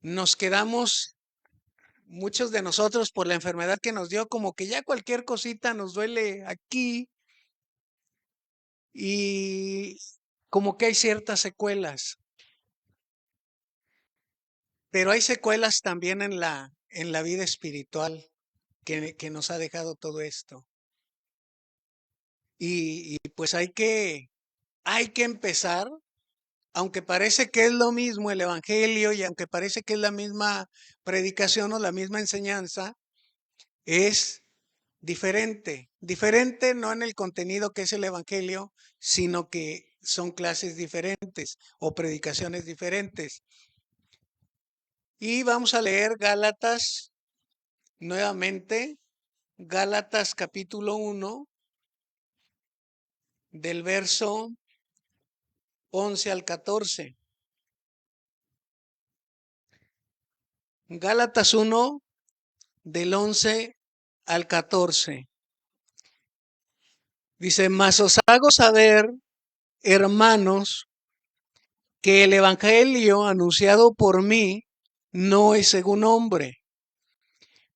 nos quedamos, muchos de nosotros por la enfermedad que nos dio, como que ya cualquier cosita nos duele aquí y como que hay ciertas secuelas, pero hay secuelas también en la vida espiritual que nos ha dejado todo esto. Y pues hay que empezar, aunque parece que es lo mismo el evangelio y aunque parece que es la misma predicación o la misma enseñanza, es diferente. Diferente no en el contenido que es el evangelio, sino que son clases diferentes o predicaciones diferentes. Y vamos a leer Gálatas nuevamente, Gálatas capítulo 1, del verso 11 al 14. Gálatas 1, del 11 al 14. Dice, mas os hago saber, hermanos, que el evangelio anunciado por mí no es según hombre,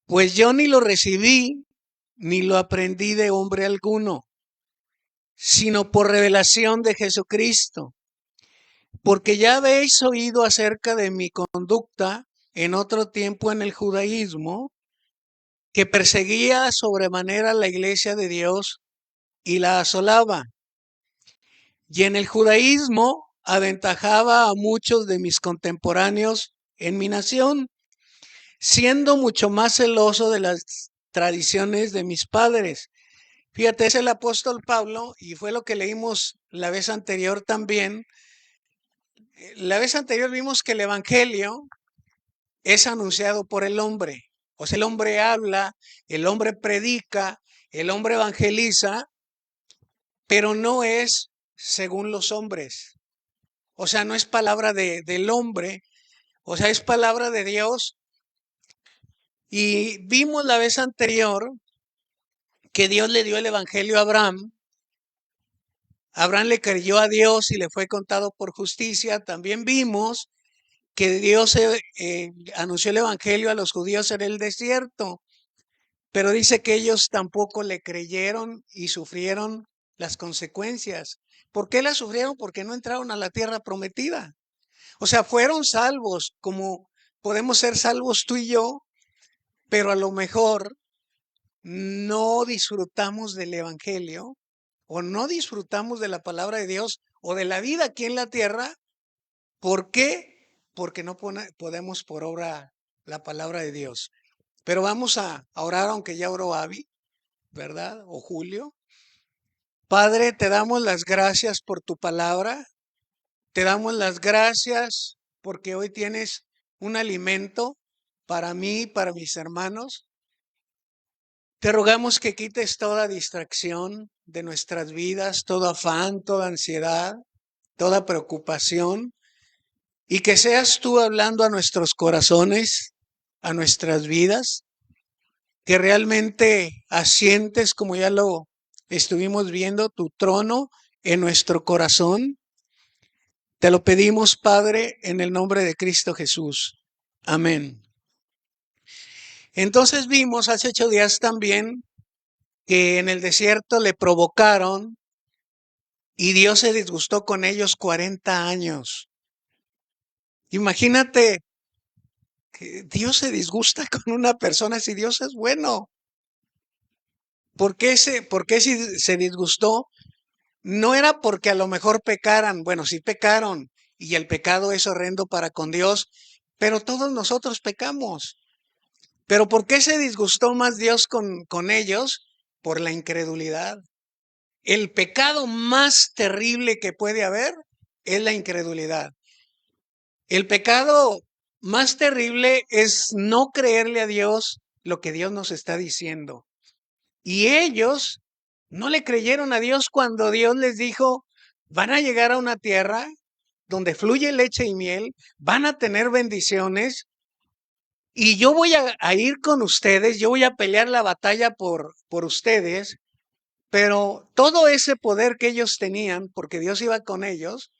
pues yo ni lo recibí ni lo aprendí de hombre alguno, sino por revelación de Jesucristo, porque ya habéis oído acerca de mi conducta en otro tiempo en el judaísmo, que perseguía sobremanera la iglesia de Dios y la asolaba. Y en el judaísmo aventajaba a muchos de mis contemporáneos en mi nación, siendo mucho más celoso de las tradiciones de mis padres. Fíjate, es el apóstol Pablo y fue lo que leímos la vez anterior también. La vez anterior vimos que el evangelio es anunciado por el hombre. O sea, el hombre habla, el hombre predica, el hombre evangeliza, pero no es según los hombres. O sea, no es palabra del hombre, o sea, es palabra de Dios. Y vimos la vez anterior que Dios le dio el evangelio a Abraham. Abraham le creyó a Dios y le fue contado por justicia. También vimos que Dios anunció el evangelio a los judíos en el desierto, pero dice que ellos tampoco le creyeron y sufrieron las consecuencias. ¿Por qué las sufrieron? Porque no entraron a la tierra prometida. O sea, fueron salvos como podemos ser salvos tú y yo, pero a lo mejor no disfrutamos del evangelio o no disfrutamos de la palabra de Dios o de la vida aquí en la tierra. ¿Por qué? Porque no podemos por obra la palabra de Dios. Pero vamos a orar, aunque ya oró Avi, ¿verdad? O Julio. Padre, te damos las gracias por tu palabra. Te damos las gracias porque hoy tienes un alimento para mí y para mis hermanos. Te rogamos que quites toda distracción de nuestras vidas, todo afán, toda ansiedad, toda preocupación, y que seas tú hablando a nuestros corazones, a nuestras vidas, que realmente asientes, como ya lo estuvimos viendo, tu trono en nuestro corazón. Te lo pedimos, Padre, en el nombre de Cristo Jesús. Amén. Entonces vimos hace 8 días también que en el desierto le provocaron y Dios se disgustó con ellos 40 años. Imagínate que Dios se disgusta con una persona si Dios es bueno. ¿Por qué si se disgustó? No era porque a lo mejor pecaran. Bueno, sí pecaron y el pecado es horrendo para con Dios, pero todos nosotros pecamos. Pero ¿por qué se disgustó más Dios con ellos? Por la incredulidad. El pecado más terrible que puede haber es la incredulidad. El pecado más terrible es no creerle a Dios lo que Dios nos está diciendo. Y ellos no le creyeron a Dios cuando Dios les dijo, van a llegar a una tierra donde fluye leche y miel, van a tener bendiciones y yo voy a ir con ustedes, yo voy a pelear la batalla por ustedes, pero todo ese poder que ellos tenían, porque Dios iba con ellos,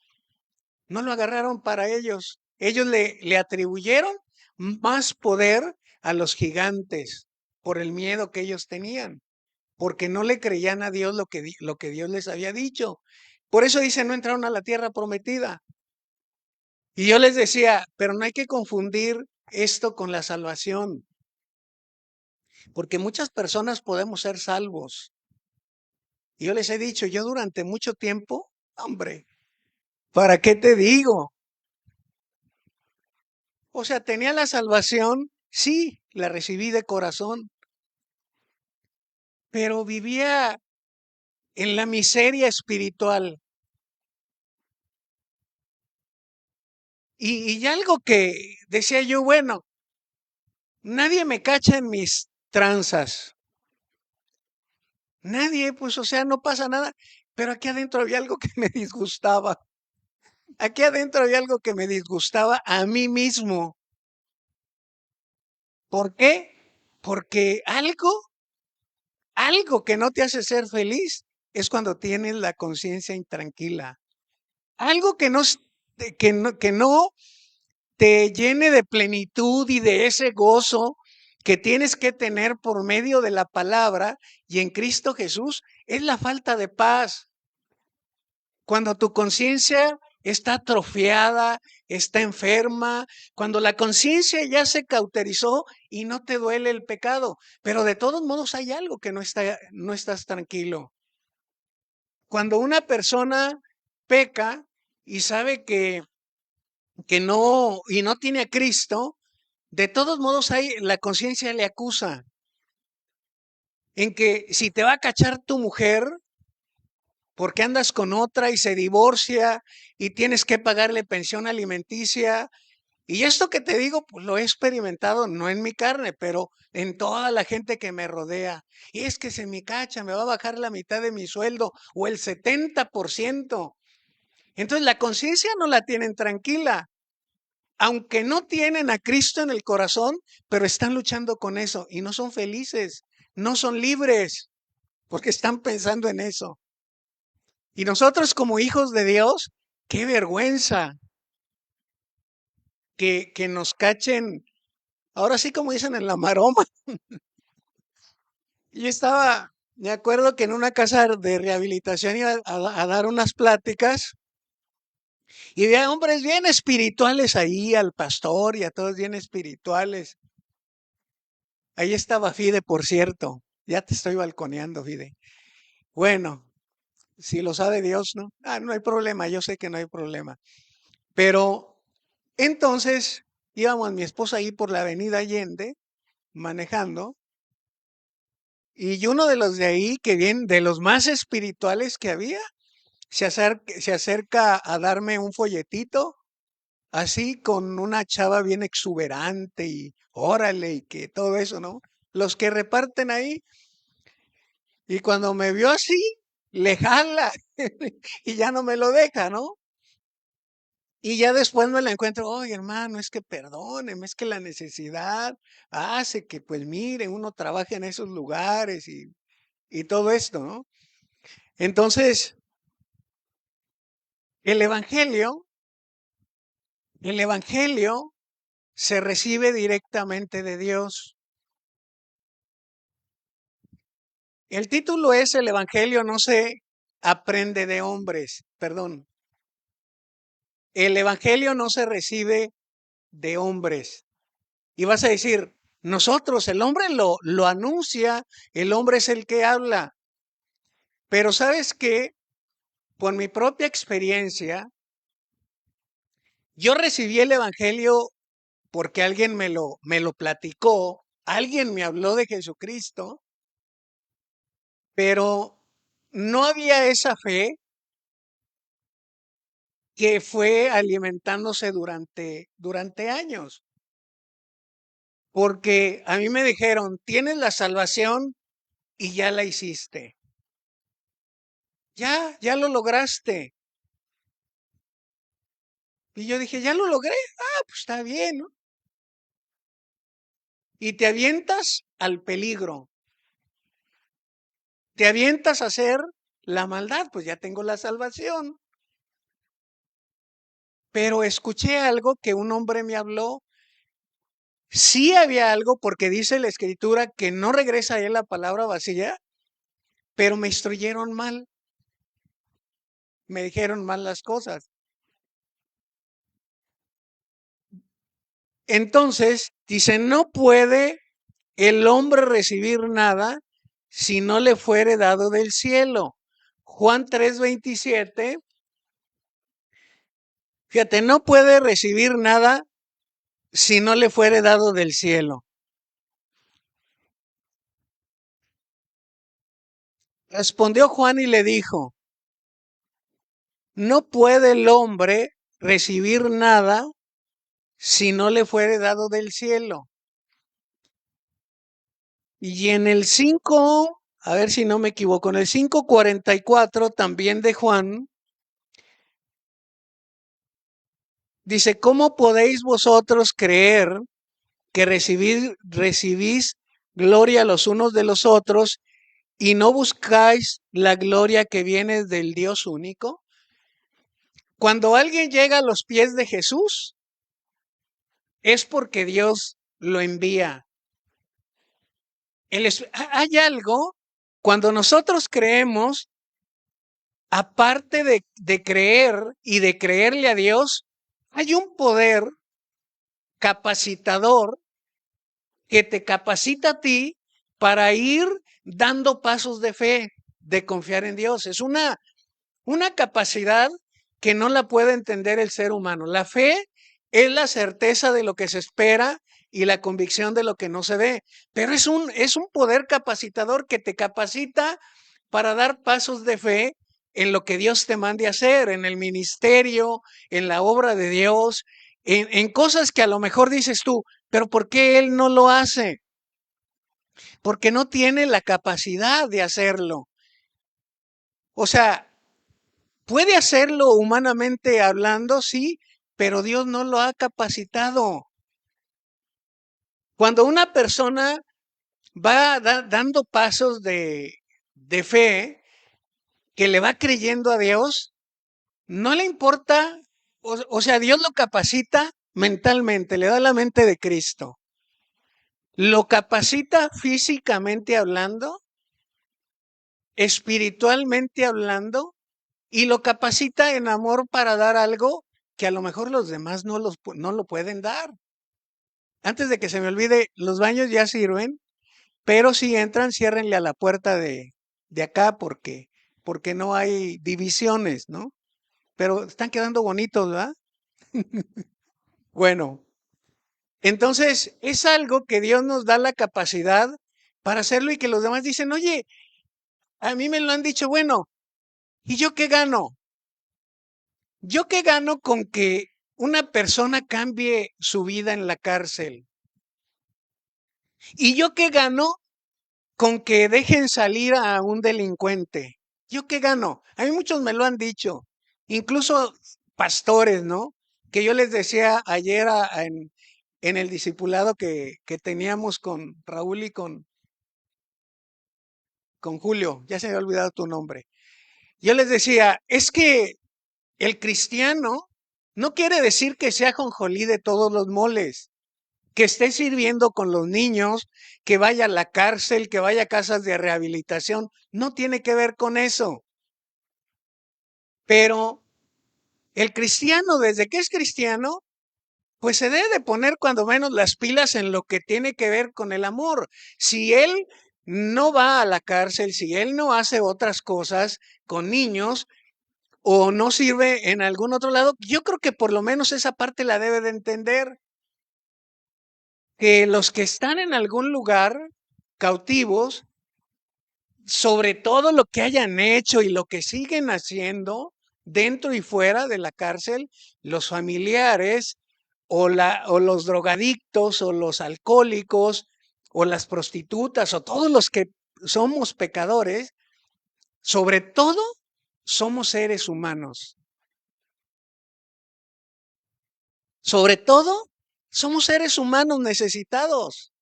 no lo agarraron para ellos. Ellos le atribuyeron más poder a los gigantes por el miedo que ellos tenían, porque no le creían a Dios lo que Dios les había dicho. Por eso dice, no entraron a la tierra prometida. Y yo les decía, pero no hay que confundir esto con la salvación, porque muchas personas podemos ser salvos. Y yo les he dicho, yo durante mucho tiempo, hombre, ¿para qué te digo? O sea, tenía la salvación, sí, la recibí de corazón, pero vivía en la miseria espiritual. Y algo que decía yo, bueno, nadie me cacha en mis tranzas. Nadie, pues, o sea, no pasa nada. Pero aquí adentro había algo que me disgustaba. Aquí adentro había algo que me disgustaba a mí mismo. ¿Por qué? Porque algo que no te hace ser feliz es cuando tienes la conciencia intranquila. Algo que no te llene de plenitud y de ese gozo que tienes que tener por medio de la palabra y en Cristo Jesús es la falta de paz. Cuando tu conciencia está atrofiada, está enferma, cuando la conciencia ya se cauterizó y no te duele el pecado, pero de todos modos hay algo que no estás tranquilo. Cuando una persona peca y sabe que no, y no tiene a Cristo, de todos modos la conciencia le acusa en que si te va a cachar tu mujer porque andas con otra y se divorcia y tienes que pagarle pensión alimenticia. Y esto que te digo, pues lo he experimentado, no en mi carne, pero en toda la gente que me rodea. Y es que se me cacha, me va a bajar la mitad de mi sueldo o el 70%. Entonces la conciencia no la tienen tranquila, aunque no tienen a Cristo en el corazón, pero están luchando con eso y no son felices, no son libres, porque están pensando en eso. Y nosotros como hijos de Dios, qué vergüenza que nos cachen, ahora sí como dicen en la maroma. Yo estaba, me acuerdo que en una casa de rehabilitación iba a dar unas pláticas y había hombres bien espirituales ahí, al pastor y a todos bien espirituales. Ahí estaba Fide, por cierto. Ya te estoy balconeando, Fide. Bueno, si lo sabe Dios, ¿no? Ah, no hay problema, yo sé que no hay problema. Pero entonces íbamos mi esposa ahí por la avenida Allende manejando y uno de los de ahí, que viene de los más espirituales que había, se acerca a darme un folletito, así con una chava bien exuberante y órale y que todo eso, ¿no? Los que reparten ahí y cuando me vio así, le jala y ya no me lo deja, ¿no? Y ya después me la encuentro, oye hermano, es que perdóneme, es que la necesidad hace que, pues mire, uno trabaje en esos lugares y todo esto, ¿no? Entonces, el evangelio, el evangelio se recibe directamente de Dios. El título es El evangelio no se aprende de hombres, perdón. El evangelio no se recibe de hombres. Y vas a decir, nosotros, el hombre lo anuncia, el hombre es el que habla. Pero sabes que, por mi propia experiencia, yo recibí el evangelio porque alguien me lo platicó, alguien me habló de Jesucristo, pero no había esa fe que fue alimentándose durante años, porque a mí me dijeron, tienes la salvación y ya la hiciste, ya lo lograste. Y yo dije, ya lo logré, pues está bien, ¿no? Y te avientas al peligro, te avientas a hacer la maldad, pues ya tengo la salvación. Pero escuché algo que un hombre me habló Sí había algo porque dice la escritura que no regresa a él la palabra vacía, pero me instruyeron mal, me dijeron mal las cosas. Entonces, dice, no puede el hombre recibir nada si no le fuere dado del cielo. Juan 3:27, fíjate, no puede recibir nada si no le fuere dado del cielo. Respondió Juan y le dijo, no puede el hombre recibir nada si no le fuere dado del cielo. Y en el 5, a ver si no me equivoco, en el 5:44 también de Juan, dice, ¿cómo podéis vosotros creer que recibís gloria los unos de los otros y no buscáis la gloria que viene del Dios único? Cuando alguien llega a los pies de Jesús, es porque Dios lo envía. Hay algo, cuando nosotros creemos, aparte de creer y de creerle a Dios, hay un poder capacitador que te capacita a ti para ir dando pasos de fe, de confiar en Dios. Es una capacidad que no la puede entender el ser humano. La fe es la certeza de lo que se espera y la convicción de lo que no se ve, pero es un poder capacitador que te capacita para dar pasos de fe en lo que Dios te mande hacer, en el ministerio, en la obra de Dios, en cosas que a lo mejor dices tú, pero ¿por qué Él no lo hace? Porque no tiene la capacidad de hacerlo. O sea, puede hacerlo humanamente hablando, sí, pero Dios no lo ha capacitado. Cuando una persona va dando pasos de fe, que le va creyendo a Dios, no le importa, o sea, Dios lo capacita mentalmente, le da la mente de Cristo. Lo capacita físicamente hablando, espiritualmente hablando, y lo capacita en amor para dar algo que a lo mejor los demás no lo pueden dar. Antes de que se me olvide, los baños ya sirven, pero si entran, ciérrenle a la puerta de acá porque no hay divisiones, ¿no? Pero están quedando bonitos, ¿verdad? Bueno, entonces es algo que Dios nos da la capacidad para hacerlo y que los demás dicen, oye, a mí me lo han dicho, bueno, ¿y yo qué gano? ¿Yo qué gano con que una persona cambie su vida en la cárcel? ¿Y yo qué gano con que dejen salir a un delincuente? ¿Yo qué gano? A mí muchos me lo han dicho, incluso pastores, ¿no? Que yo les decía ayer en el discipulado que teníamos con Raúl y con Julio, ya se me ha olvidado tu nombre. Yo les decía, es que el cristiano no quiere decir que sea jonjolí de todos los moles, que esté sirviendo con los niños, que vaya a la cárcel, que vaya a casas de rehabilitación. No tiene que ver con eso. Pero el cristiano, desde que es cristiano, pues se debe de poner cuando menos las pilas en lo que tiene que ver con el amor. Si él no va a la cárcel, si él no hace otras cosas con niños o no sirve en algún otro lado, yo creo que por lo menos esa parte la debe de entender. Que los que están en algún lugar cautivos, sobre todo lo que hayan hecho y lo que siguen haciendo dentro y fuera de la cárcel, los familiares o los drogadictos o los alcohólicos o las prostitutas o todos los que somos pecadores, sobre todo somos seres humanos. Sobre todo somos seres humanos necesitados.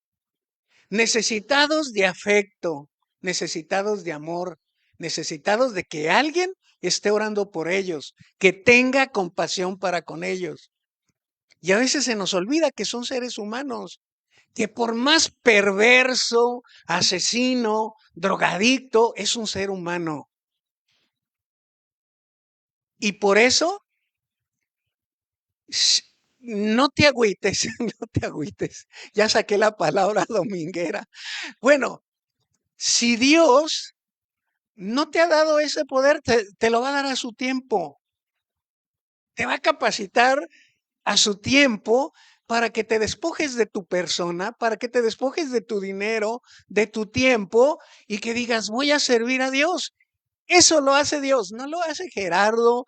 Necesitados de afecto, necesitados de amor, necesitados de que alguien esté orando por ellos, que tenga compasión para con ellos. Y a veces se nos olvida que son seres humanos. que por más perverso, asesino, drogadicto, es un ser humano. Y por eso, sh- no te agüites, no te agüites. Ya saqué la palabra dominguera. Bueno, si Dios no te ha dado ese poder, te lo va a dar a su tiempo. Te va a capacitar a su tiempo para que te despojes de tu persona, para que te despojes de tu dinero, de tu tiempo y que digas, voy a servir a Dios. Eso lo hace Dios, no lo hace Gerardo,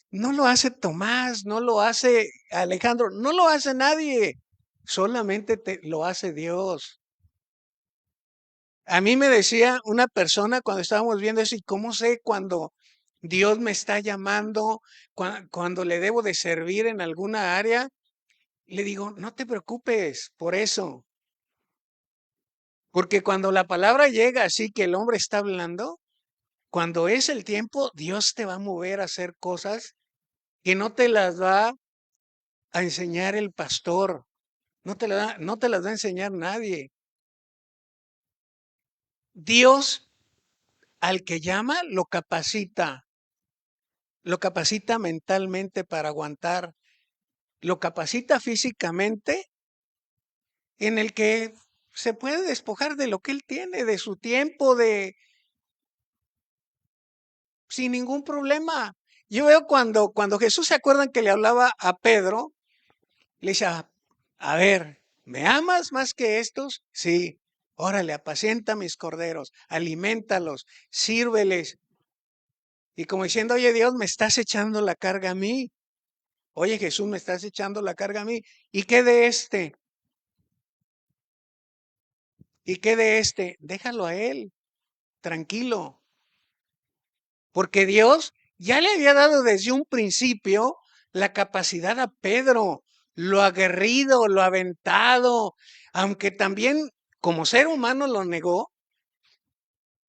no lo hace Tomás, no lo hace Alejandro, no lo hace nadie, solamente lo hace Dios. A mí me decía una persona cuando estábamos viendo eso, ¿y cómo sé cuando Dios me está llamando, cuando le debo de servir en alguna área? Le digo, no te preocupes por eso, porque cuando la palabra llega así que el hombre está hablando, cuando es el tiempo, Dios te va a mover a hacer cosas que no te las va a enseñar el pastor, no te las va a enseñar nadie. Dios al que llama lo capacita mentalmente para aguantar, lo capacita físicamente en el que se puede despojar de lo que él tiene, de su tiempo, sin ningún problema. Yo veo cuando Jesús se acuerdan que le hablaba a Pedro, le decía, a ver, ¿me amas más que estos? Sí, órale, apacienta mis corderos, alimentalos, sírveles. Y como diciendo, oye Dios, me estás echando la carga a mí. Oye Jesús, me estás echando la carga a mí. ¿Y qué de este? ¿Y qué de este? Déjalo a él, tranquilo. Porque Dios ya le había dado desde un principio la capacidad a Pedro, lo aguerrido, lo aventado, aunque también como ser humano lo negó,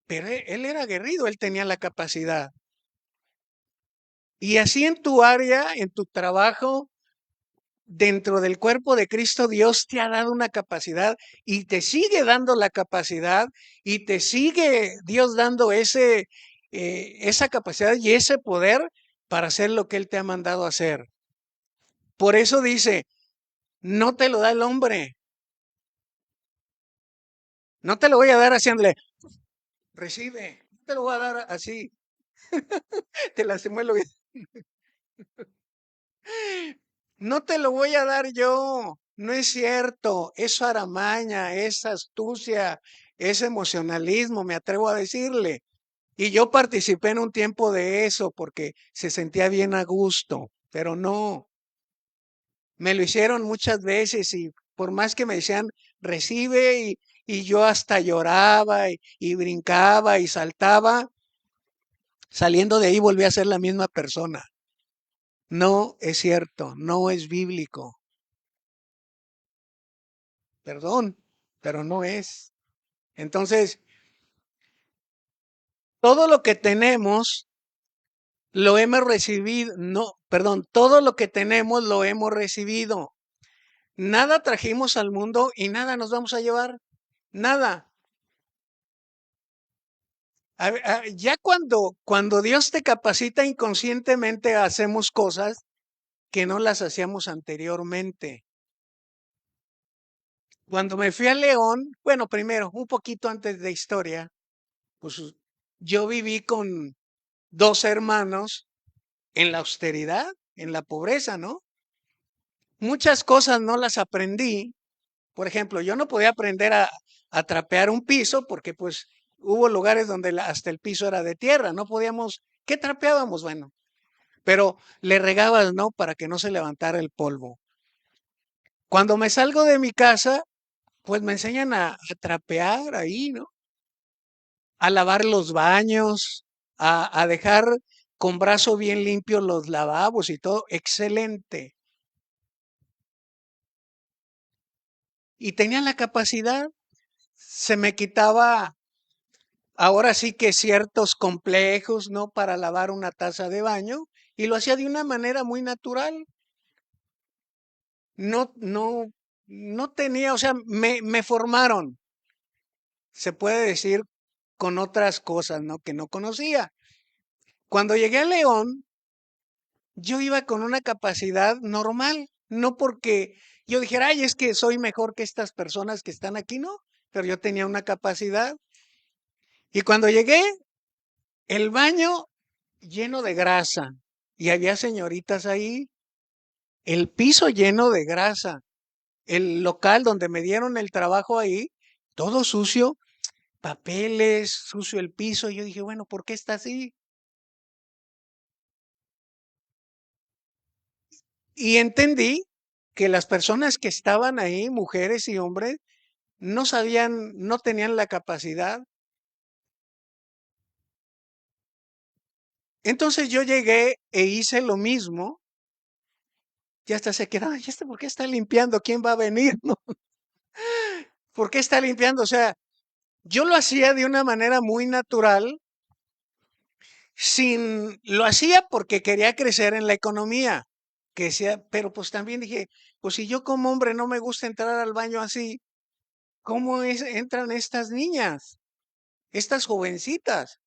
pero él era aguerrido, él tenía la capacidad. Y así en tu área, en tu trabajo, dentro del cuerpo de Cristo, Dios te ha dado una capacidad y te sigue dando la capacidad y te sigue Dios dando esa capacidad y ese poder para hacer lo que Él te ha mandado hacer. Por eso dice, no te lo da el hombre, no te lo voy a dar haciéndole, recibe, no te lo voy a dar así, te lastimó el oído. No te lo voy a dar yo, no es cierto, es aramaña, es astucia, es emocionalismo, me atrevo a decirle. Y yo participé en un tiempo de eso porque se sentía bien a gusto, pero no, me lo hicieron muchas veces y por más que me decían, recibe y yo hasta lloraba y brincaba y saltaba, saliendo de ahí volví a ser la misma persona. No es cierto, no es bíblico, perdón, pero no es. Entonces, todo lo que tenemos lo hemos recibido, no, perdón, todo lo que tenemos lo hemos recibido. Nada trajimos al mundo y nada nos vamos a llevar, nada. Ya cuando Dios te capacita inconscientemente hacemos cosas que no las hacíamos anteriormente. Cuando me fui a León, bueno, primero, un poquito antes de historia, pues yo viví con dos hermanos en la austeridad, en la pobreza, ¿no? Muchas cosas no las aprendí. Por ejemplo, yo no podía aprender a trapear un piso porque pues hubo lugares donde hasta el piso era de tierra, no podíamos, ¿qué trapeábamos? Bueno, pero le regabas, ¿no? Para que no se levantara el polvo. Cuando me salgo de mi casa, pues me enseñan a trapear ahí, ¿no? A lavar los baños, a dejar con brazo bien limpio los lavabos y todo, excelente. Y tenía la capacidad, se me quitaba ahora sí que ciertos complejos, ¿no? Para lavar una taza de baño y lo hacía de una manera muy natural. No, no. no tenía, o sea, me formaron, se puede decir, con otras cosas, ¿no? Que no conocía. Cuando llegué a León, yo iba con una capacidad normal, no porque yo dijera, ay, es que soy mejor que estas personas que están aquí, no, pero yo tenía una capacidad. Y cuando llegué, el baño lleno de grasa y había señoritas ahí, el piso lleno de grasa, el local donde me dieron el trabajo ahí, todo sucio, papeles, sucio el piso. Y yo dije, bueno, ¿por qué está así? Y entendí que las personas que estaban ahí, mujeres y hombres, no sabían, no tenían la capacidad. Entonces yo llegué e hice lo mismo. Y hasta se quedaban, ¿y este por qué está limpiando? ¿Quién va a venir? ¿No? ¿Por qué está limpiando? O sea, yo lo hacía de una manera muy natural, lo hacía porque quería crecer en la economía, que sea, pero pues también dije, pues si yo como hombre no me gusta entrar al baño así, entran estas niñas, estas jovencitas?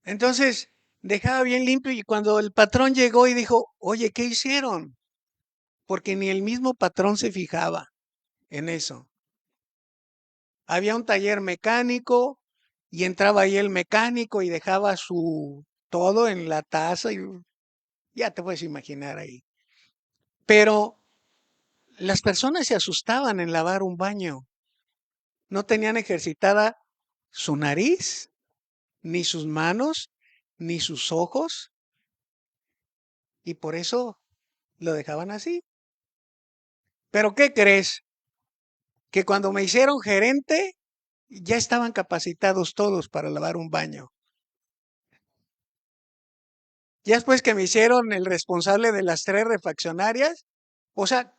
Entonces, dejaba bien limpio y cuando el patrón llegó y dijo, oye, ¿qué hicieron? Porque ni el mismo patrón se fijaba en eso. Había un taller mecánico y entraba ahí el mecánico y dejaba su todo en la taza y ya te puedes imaginar ahí. Pero las personas se asustaban en lavar un baño. No tenían ejercitada su nariz, ni sus manos, ni sus ojos, y por eso lo dejaban así. Pero ¿qué crees? Que cuando me hicieron gerente, ya estaban capacitados todos para lavar un baño. Ya después que me hicieron el responsable de las 3 refaccionarias, o sea,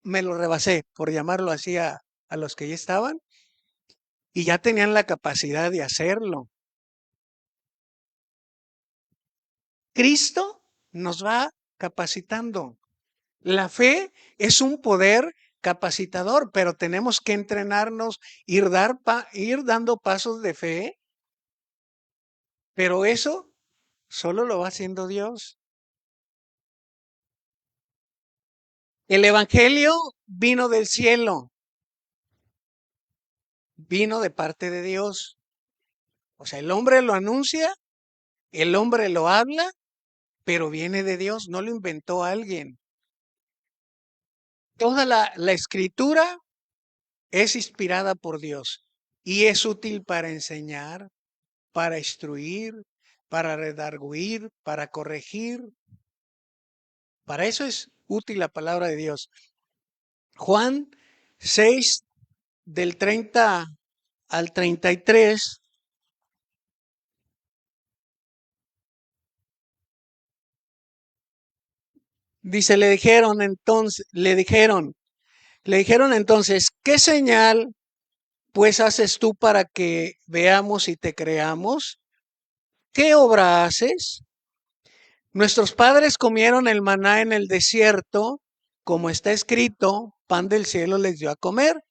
me lo rebasé, por llamarlo así, a los que ya estaban, y ya tenían la capacidad de hacerlo. Cristo nos va capacitando. La fe es un poder capacitador, pero tenemos que entrenarnos, ir dando pasos de fe, pero eso solo lo va haciendo Dios. El Evangelio vino del cielo, vino de parte de Dios. O sea, el hombre lo anuncia, el hombre lo habla, pero viene de Dios, no lo inventó alguien. Toda la escritura es inspirada por Dios y es útil para enseñar, para instruir, para redarguir, para corregir. Para eso es útil la palabra de Dios. Juan 6, del 30 al 33, dice, le dijeron entonces, ¿qué señal pues haces tú para que veamos y te creamos? ¿Qué obra haces? Nuestros padres comieron el maná en el desierto, como está escrito, pan del cielo les dio a comer.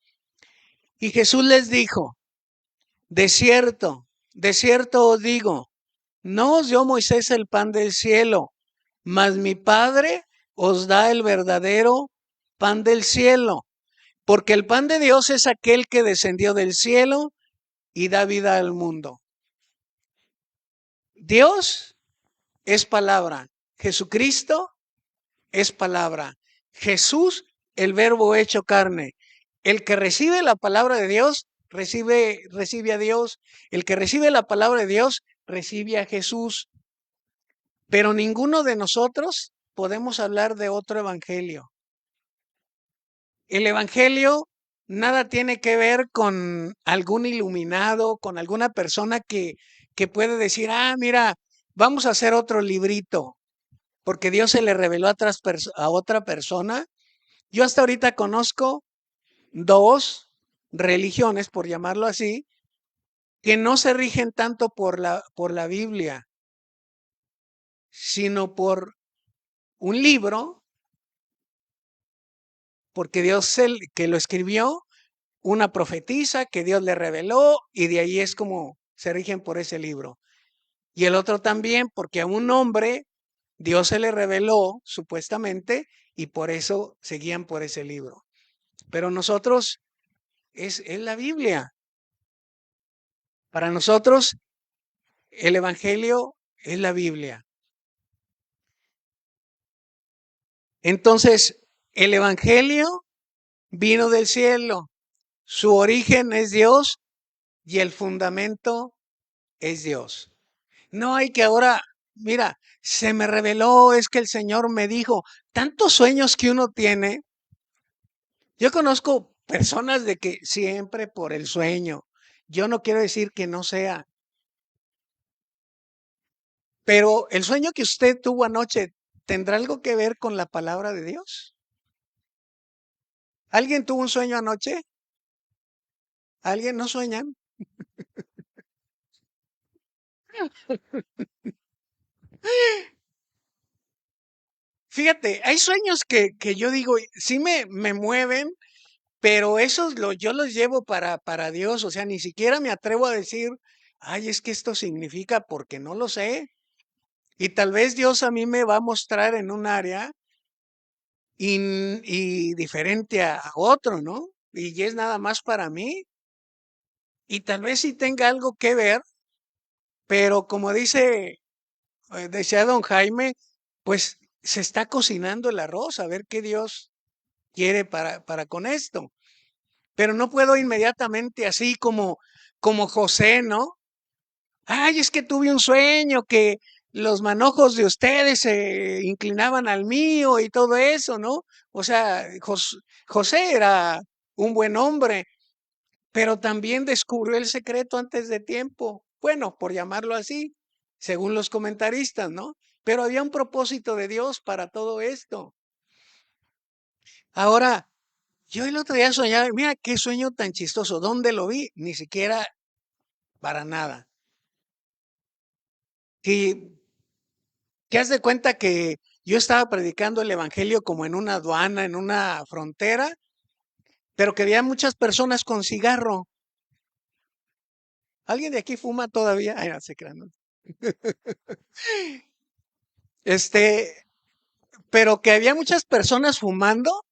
Y Jesús les dijo, de cierto, de cierto os digo, no os dio Moisés el pan del cielo, mas mi Padre os da el verdadero pan del cielo, porque el pan de Dios es aquel que descendió del cielo y da vida al mundo. Dios es palabra, Jesucristo es palabra, Jesús el verbo hecho carne. El que recibe la palabra de Dios recibe a Dios, el que recibe la palabra de Dios recibe a Jesús, pero ninguno de nosotros podemos hablar de otro evangelio. El evangelio nada tiene que ver con algún iluminado, con alguna persona que puede decir, ah, mira, vamos a hacer otro librito, porque Dios se le reveló a otra persona. Yo hasta ahorita conozco 2 religiones, por llamarlo así, que no se rigen tanto por la Biblia, sino por un libro porque Dios el que lo escribió, una profetisa que Dios le reveló y de ahí es como se rigen por ese libro. Y el otro también porque a un hombre Dios se le reveló supuestamente y por eso seguían por ese libro. Pero nosotros es la Biblia. Para nosotros el Evangelio es la Biblia. Entonces, el Evangelio vino del cielo. Su origen es Dios y el fundamento es Dios. No hay que ahora, mira, se me reveló, es que el Señor me dijo, tantos sueños que uno tiene. Yo conozco personas de que siempre por el sueño. Yo no quiero decir que no sea, pero el sueño que usted tuvo anoche, ¿tendrá algo que ver con la palabra de Dios? ¿Alguien tuvo un sueño anoche? ¿Alguien no sueñan? Fíjate, hay sueños que yo digo, sí me mueven, pero esos yo los llevo para Dios, o sea, ni siquiera me atrevo a decir, ay, es que esto significa porque no lo sé. Y tal vez Dios a mí me va a mostrar en un área y diferente a otro, ¿no? Y es nada más para mí. Y tal vez sí tenga algo que ver, pero como decía don Jaime, pues se está cocinando el arroz, a ver qué Dios quiere para con esto. Pero no puedo inmediatamente así como José, ¿no? Ay, es que tuve un sueño que los manojos de ustedes se inclinaban al mío y todo eso, ¿no? O sea, José era un buen hombre, pero también descubrió el secreto antes de tiempo. Bueno, por llamarlo así, según los comentaristas, ¿no? Pero había un propósito de Dios para todo esto. Ahora, yo el otro día soñaba, mira qué sueño tan chistoso, ¿dónde lo vi? Ni siquiera para nada. Que, que haz de cuenta que yo estaba predicando el evangelio como en una aduana, en una frontera, pero que había muchas personas con cigarro. ¿Alguien de aquí fuma todavía? Ay, no se crean, ¿no? Este, pero que había muchas personas fumando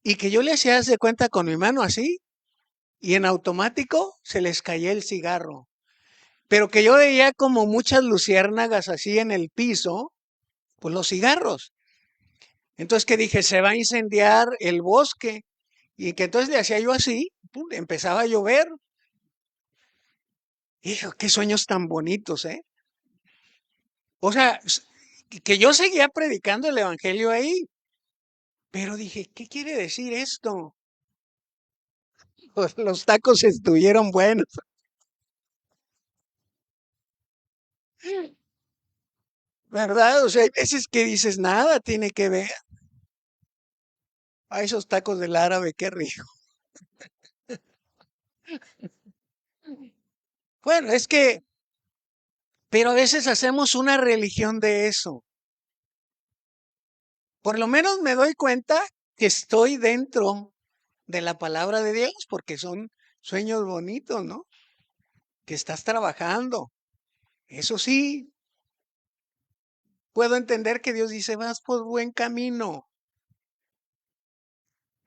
y que yo le hacía haz de cuenta con mi mano así y en automático se les caía el cigarro. Pero que yo veía como muchas luciérnagas así en el piso, pues los cigarros. Entonces que dije, se va a incendiar el bosque. Y que entonces le hacía yo así, pum, empezaba a llover. Hijo, qué sueños tan bonitos, ¿eh? O sea, que yo seguía predicando el evangelio ahí, pero dije, ¿qué quiere decir esto? Pues los tacos estuvieron buenos, ¿verdad? O sea, hay veces que dices, nada tiene que ver. A esos tacos del árabe, qué rico. Bueno, es que, pero a veces hacemos una religión de eso. Por lo menos me doy cuenta que estoy dentro de la palabra de Dios, porque son sueños bonitos, ¿no? Que estás trabajando. Eso sí, puedo entender que Dios dice, vas por buen camino.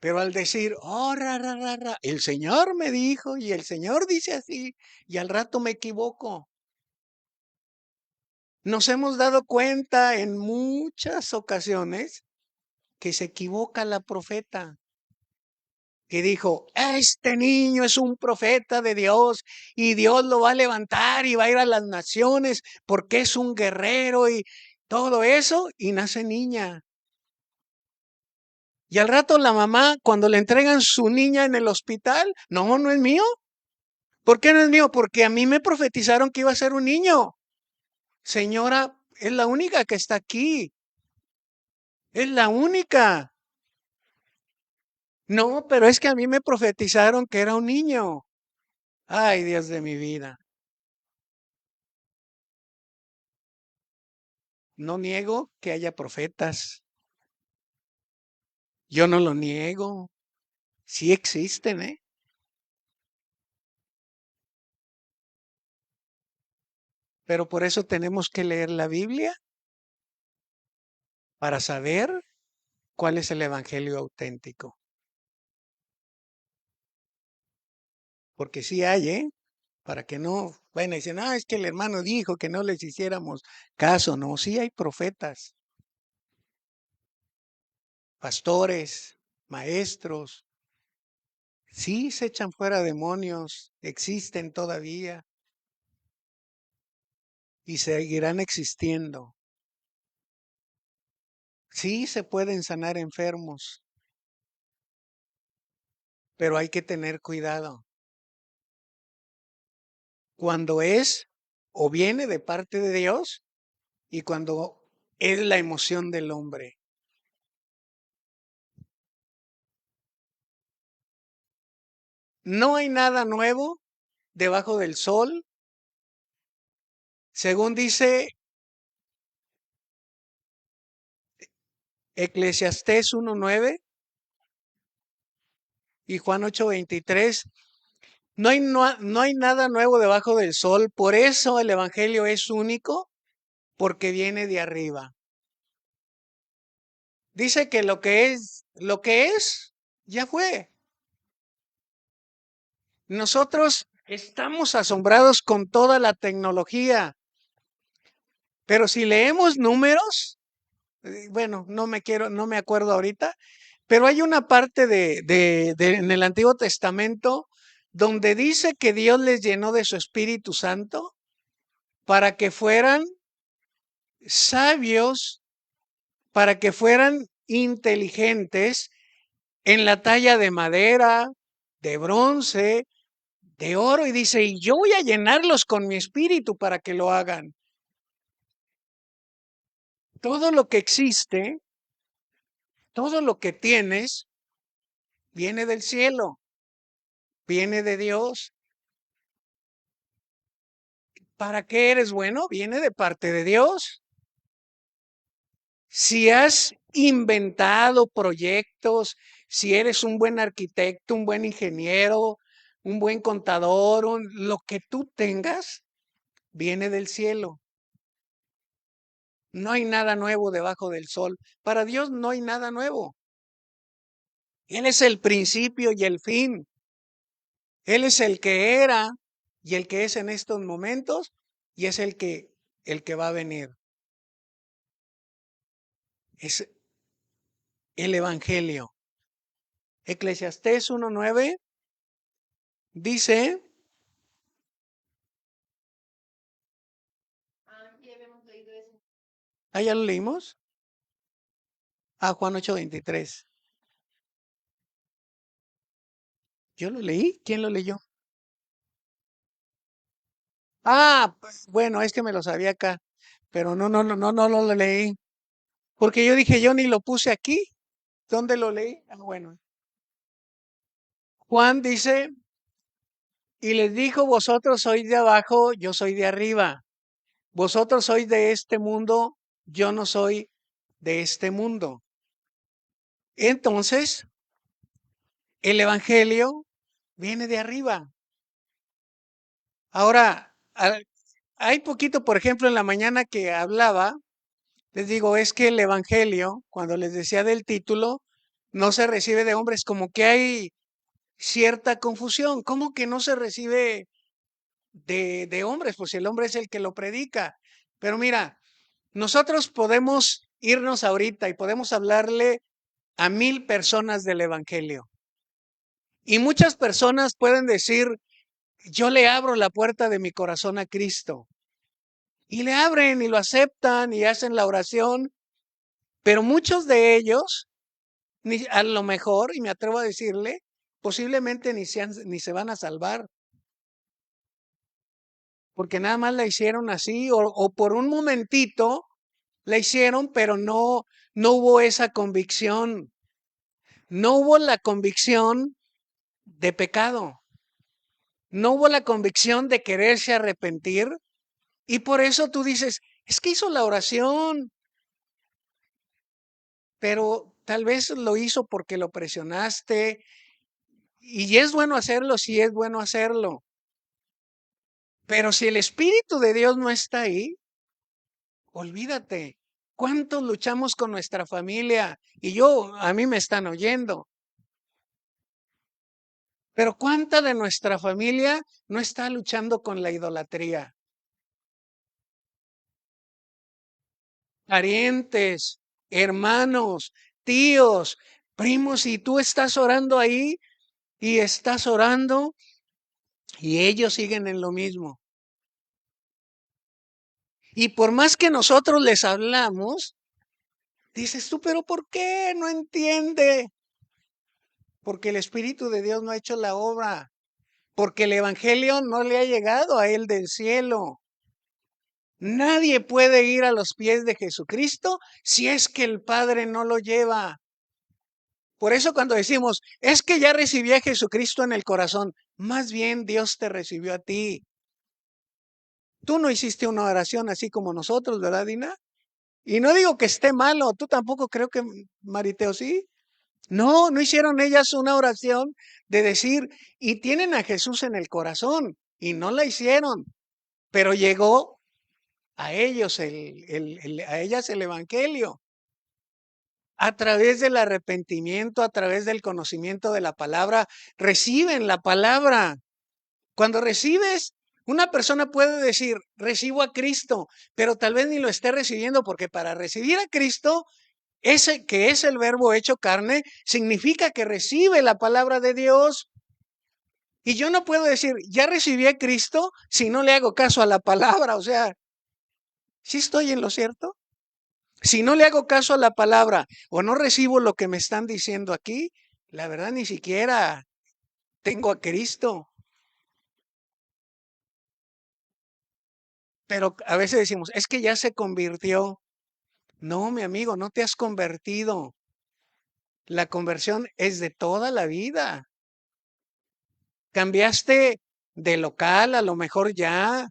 Pero al decir, oh, el Señor me dijo y el Señor dice así, y al rato me equivoco. Nos hemos dado cuenta en muchas ocasiones que se equivoca la profeta, que dijo, este niño es un profeta de Dios y Dios lo va a levantar y va a ir a las naciones porque es un guerrero y todo eso, y nace niña. Y al rato la mamá, cuando le entregan su niña en el hospital, no, no es mío. ¿Por qué no es mío? Porque a mí me profetizaron que iba a ser un niño. Señora, es la única que está aquí. Es la única. No, pero es que a mí me profetizaron que era un niño. Ay, Dios de mi vida. No niego que haya profetas. Yo no lo niego. Sí existen, ¿eh? Pero por eso tenemos que leer la Biblia para saber cuál es el evangelio auténtico. Porque sí hay, ¿eh? Para que no, bueno, dicen, ah, es que el hermano dijo que no les hiciéramos caso. No, sí hay profetas, pastores, maestros, sí se echan fuera demonios, existen todavía y seguirán existiendo. Sí se pueden sanar enfermos, pero hay que tener cuidado. Cuando es o viene de parte de Dios y cuando es la emoción del hombre. No hay nada nuevo debajo del sol, según dice Eclesiastés 1:9 y Juan 8:23. No hay nada nuevo debajo del sol, por eso el Evangelio es único, porque viene de arriba. Dice que lo que es, ya fue. Nosotros estamos asombrados con toda la tecnología, pero si leemos números, bueno, no me acuerdo ahorita, pero hay una parte en el Antiguo Testamento donde dice que Dios les llenó de su Espíritu Santo para que fueran sabios, para que fueran inteligentes en la talla de madera, de bronce, de oro, y dice, y yo voy a llenarlos con mi espíritu para que lo hagan. Todo lo que existe, todo lo que tienes, viene del cielo, viene de Dios. ¿Para qué eres bueno? Viene de parte de Dios. Si has inventado proyectos, si eres un buen arquitecto, un buen ingeniero, un buen contador, lo que tú tengas, viene del cielo. No hay nada nuevo debajo del sol. Para Dios no hay nada nuevo. Él es el principio y el fin. Él es el que era y el que es en estos momentos y es el que va a venir. Es el evangelio. Eclesiastés 1:9 dice, ah, ya lo leímos. Ah, Juan 8:23. ¿Yo lo leí? ¿Quién lo leyó? Ah, bueno, es que me lo sabía acá, pero no lo leí. Porque yo dije, yo ni lo puse aquí. ¿Dónde lo leí? Ah, bueno. Juan dice, y les dijo, vosotros sois de abajo, yo soy de arriba. Vosotros sois de este mundo, yo no soy de este mundo. Entonces, el evangelio viene de arriba. Ahora, hay poquito, por ejemplo, en la mañana que hablaba, les digo, es que el evangelio, cuando les decía del título, no se recibe de hombres, como que hay cierta confusión. ¿Cómo que no se recibe de hombres? Pues el hombre es el que lo predica. Pero mira, nosotros podemos irnos ahorita y podemos hablarle a 1,000 personas del evangelio. Y muchas personas pueden decir, yo le abro la puerta de mi corazón a Cristo. Y le abren y lo aceptan y hacen la oración, pero muchos de ellos, a lo mejor, y me atrevo a decirle, posiblemente ni se van a salvar, porque nada más la hicieron así, o por un momentito la hicieron, pero no hubo esa convicción, no hubo la convicción de pecado, no hubo la convicción de quererse arrepentir, y por eso tú dices, es que hizo la oración, pero tal vez lo hizo porque lo presionaste, Y es bueno hacerlo, sí es bueno hacerlo. Pero si el Espíritu de Dios no está ahí, olvídate. ¿Cuántos luchamos con nuestra familia? Y a mí me están oyendo. Pero ¿cuánta de nuestra familia no está luchando con la idolatría? Parientes, hermanos, tíos, primos, y tú estás orando ahí y estás orando y ellos siguen en lo mismo. Y por más que nosotros les hablamos, dices tú, pero ¿por qué? No entiende. Porque el Espíritu de Dios no ha hecho la obra. Porque el Evangelio no le ha llegado a él del cielo. Nadie puede ir a los pies de Jesucristo si es que el Padre no lo lleva. Por eso cuando decimos, es que ya recibí a Jesucristo en el corazón, más bien Dios te recibió a ti. Tú no hiciste una oración así como nosotros, ¿verdad, Dina? Y no digo que esté malo, tú tampoco creo que Mariteo sí. No, no hicieron ellas una oración de decir, y tienen a Jesús en el corazón, y no la hicieron, pero llegó a ellos, a ellas el Evangelio, a través del arrepentimiento, a través del conocimiento de la palabra, reciben la palabra. Cuando recibes, una persona puede decir, recibo a Cristo, pero tal vez ni lo esté recibiendo porque para recibir a Cristo, ese que es el verbo hecho carne, significa que recibe la palabra de Dios. Y yo no puedo decir, ya recibí a Cristo si no le hago caso a la palabra. O sea, ¿sí estoy en lo cierto? Si no le hago caso a la palabra o no recibo lo que me están diciendo aquí, la verdad ni siquiera tengo a Cristo. Pero a veces decimos, es que ya se convirtió. No, mi amigo, no te has convertido. La conversión es de toda la vida. Cambiaste de local, a lo mejor ya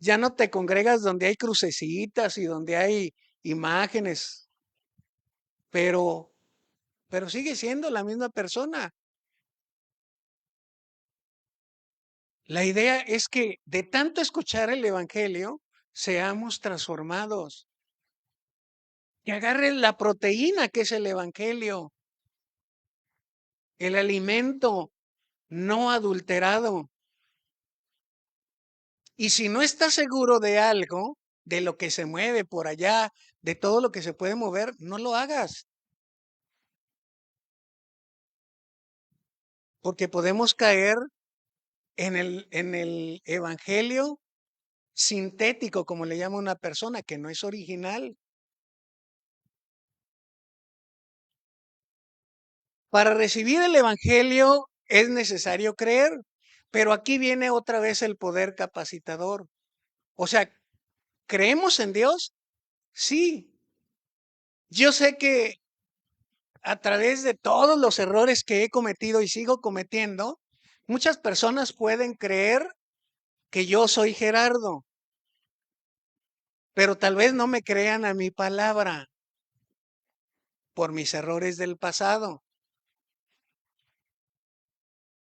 no te congregas donde hay crucecitas y donde hay imágenes, pero, pero sigue siendo la misma persona. La idea es que de tanto escuchar el Evangelio, seamos transformados, que agarren la proteína que es el Evangelio, el alimento no adulterado. Y si no estás seguro de algo, de lo que se mueve por allá, de todo lo que se puede mover, no lo hagas, porque podemos caer en el evangelio sintético, como le llama una persona, que no es original. Para recibir el evangelio es necesario creer, pero aquí viene otra vez el poder capacitador. O sea, ¿creemos en Dios? Sí. Yo sé que a través de todos los errores que he cometido y sigo cometiendo, muchas personas pueden creer que yo soy Gerardo, pero tal vez no me crean a mi palabra por mis errores del pasado.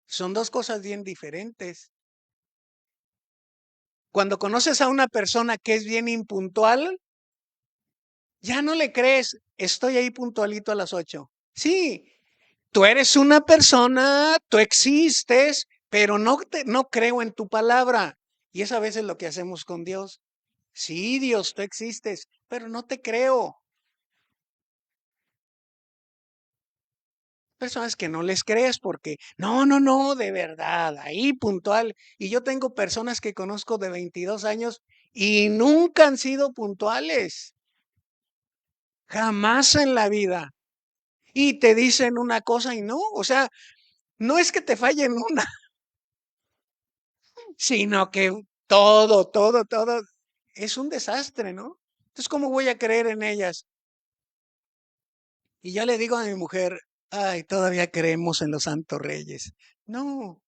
Son dos cosas bien diferentes. Cuando conoces a una persona que es bien impuntual, ya no le crees, estoy ahí puntualito a las 8. Sí, tú eres una persona, tú existes, pero no creo en tu palabra. Y es a veces lo que hacemos con Dios. Sí, Dios, tú existes, pero no te creo. Personas que no les crees porque, no, no, no, de verdad, ahí puntual. Y yo tengo personas que conozco de 22 años y nunca han sido puntuales, jamás en la vida. Y te dicen una cosa y no, o sea, no es que te fallen una, sino que todo es un desastre, ¿no? Entonces, ¿cómo voy a creer en ellas? Y yo le digo a mi mujer, ay, todavía creemos en los santos reyes. No,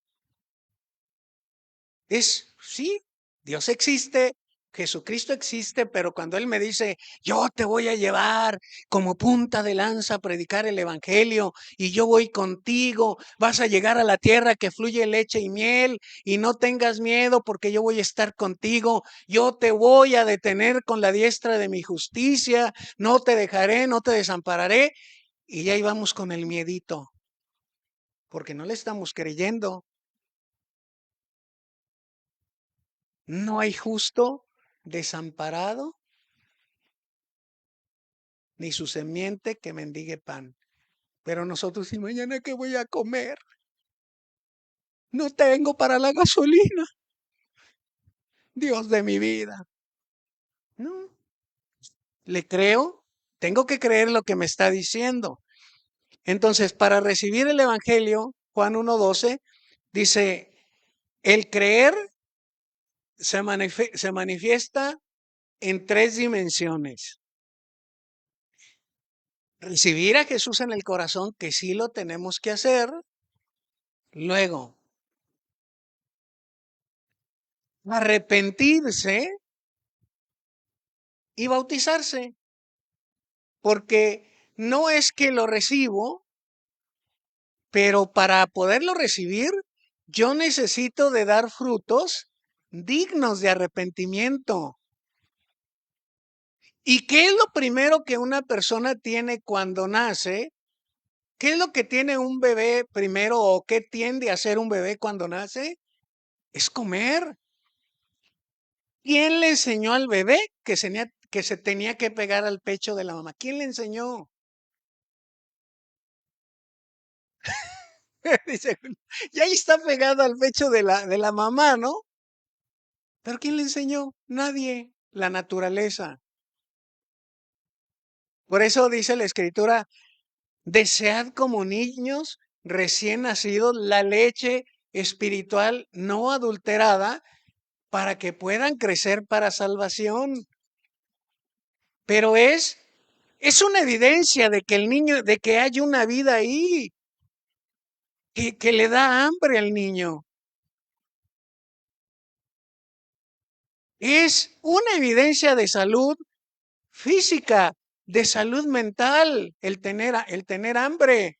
sí, Dios existe, Jesucristo existe, pero cuando Él me dice, yo te voy a llevar como punta de lanza a predicar el Evangelio y yo voy contigo, vas a llegar a la tierra que fluye leche y miel y no tengas miedo porque yo voy a estar contigo, yo te voy a detener con la diestra de mi justicia, no te dejaré, no te desampararé. Y ya íbamos con el miedito, porque no le estamos creyendo. No hay justo desamparado ni su semiente que mendigue pan. Pero nosotros, ¿y mañana qué voy a comer? No tengo para la gasolina. Dios de mi vida. No, le creo. Tengo que creer lo que me está diciendo. Entonces, para recibir el Evangelio, Juan 1:12 dice, el creer se manifiesta en tres dimensiones. Recibir a Jesús en el corazón, que sí lo tenemos que hacer. Luego, arrepentirse y bautizarse. Porque no es que lo recibo, pero para poderlo recibir, yo necesito de dar frutos dignos de arrepentimiento. ¿Y qué es lo primero que una persona tiene cuando nace? ¿Qué es lo que tiene un bebé primero o qué tiende a hacer un bebé cuando nace? Es comer. ¿Quién le enseñó al bebé que se tenía que pegar al pecho de la mamá? ¿Quién le enseñó? Dice, y ahí está pegado al pecho de la mamá, ¿no? Pero ¿quién le enseñó? Nadie. La naturaleza. Por eso dice la escritura, desead como niños recién nacidos la leche espiritual no adulterada para que puedan crecer para salvación. Pero es una evidencia de que el niño, de que hay una vida ahí, que le da hambre al niño. Es una evidencia de salud física, de salud mental, el tener hambre.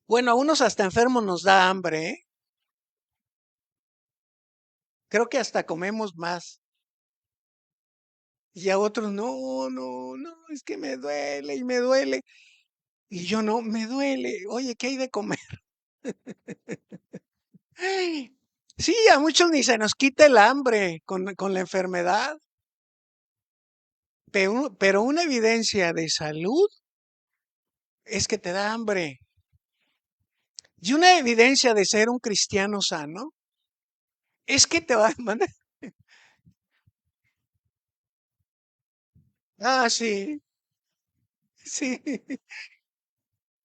Bueno, a unos hasta enfermos nos da hambre, ¿eh? Creo que hasta comemos más. Y a otros, no, no, no, es que me duele y me duele. Y yo no, me duele. Oye, ¿qué hay de comer? Ay, sí, a muchos ni se nos quita el hambre con la enfermedad, pero una evidencia de salud es que te da hambre. Y una evidencia de ser un cristiano sano es que te va a mandar. Ah, sí, sí,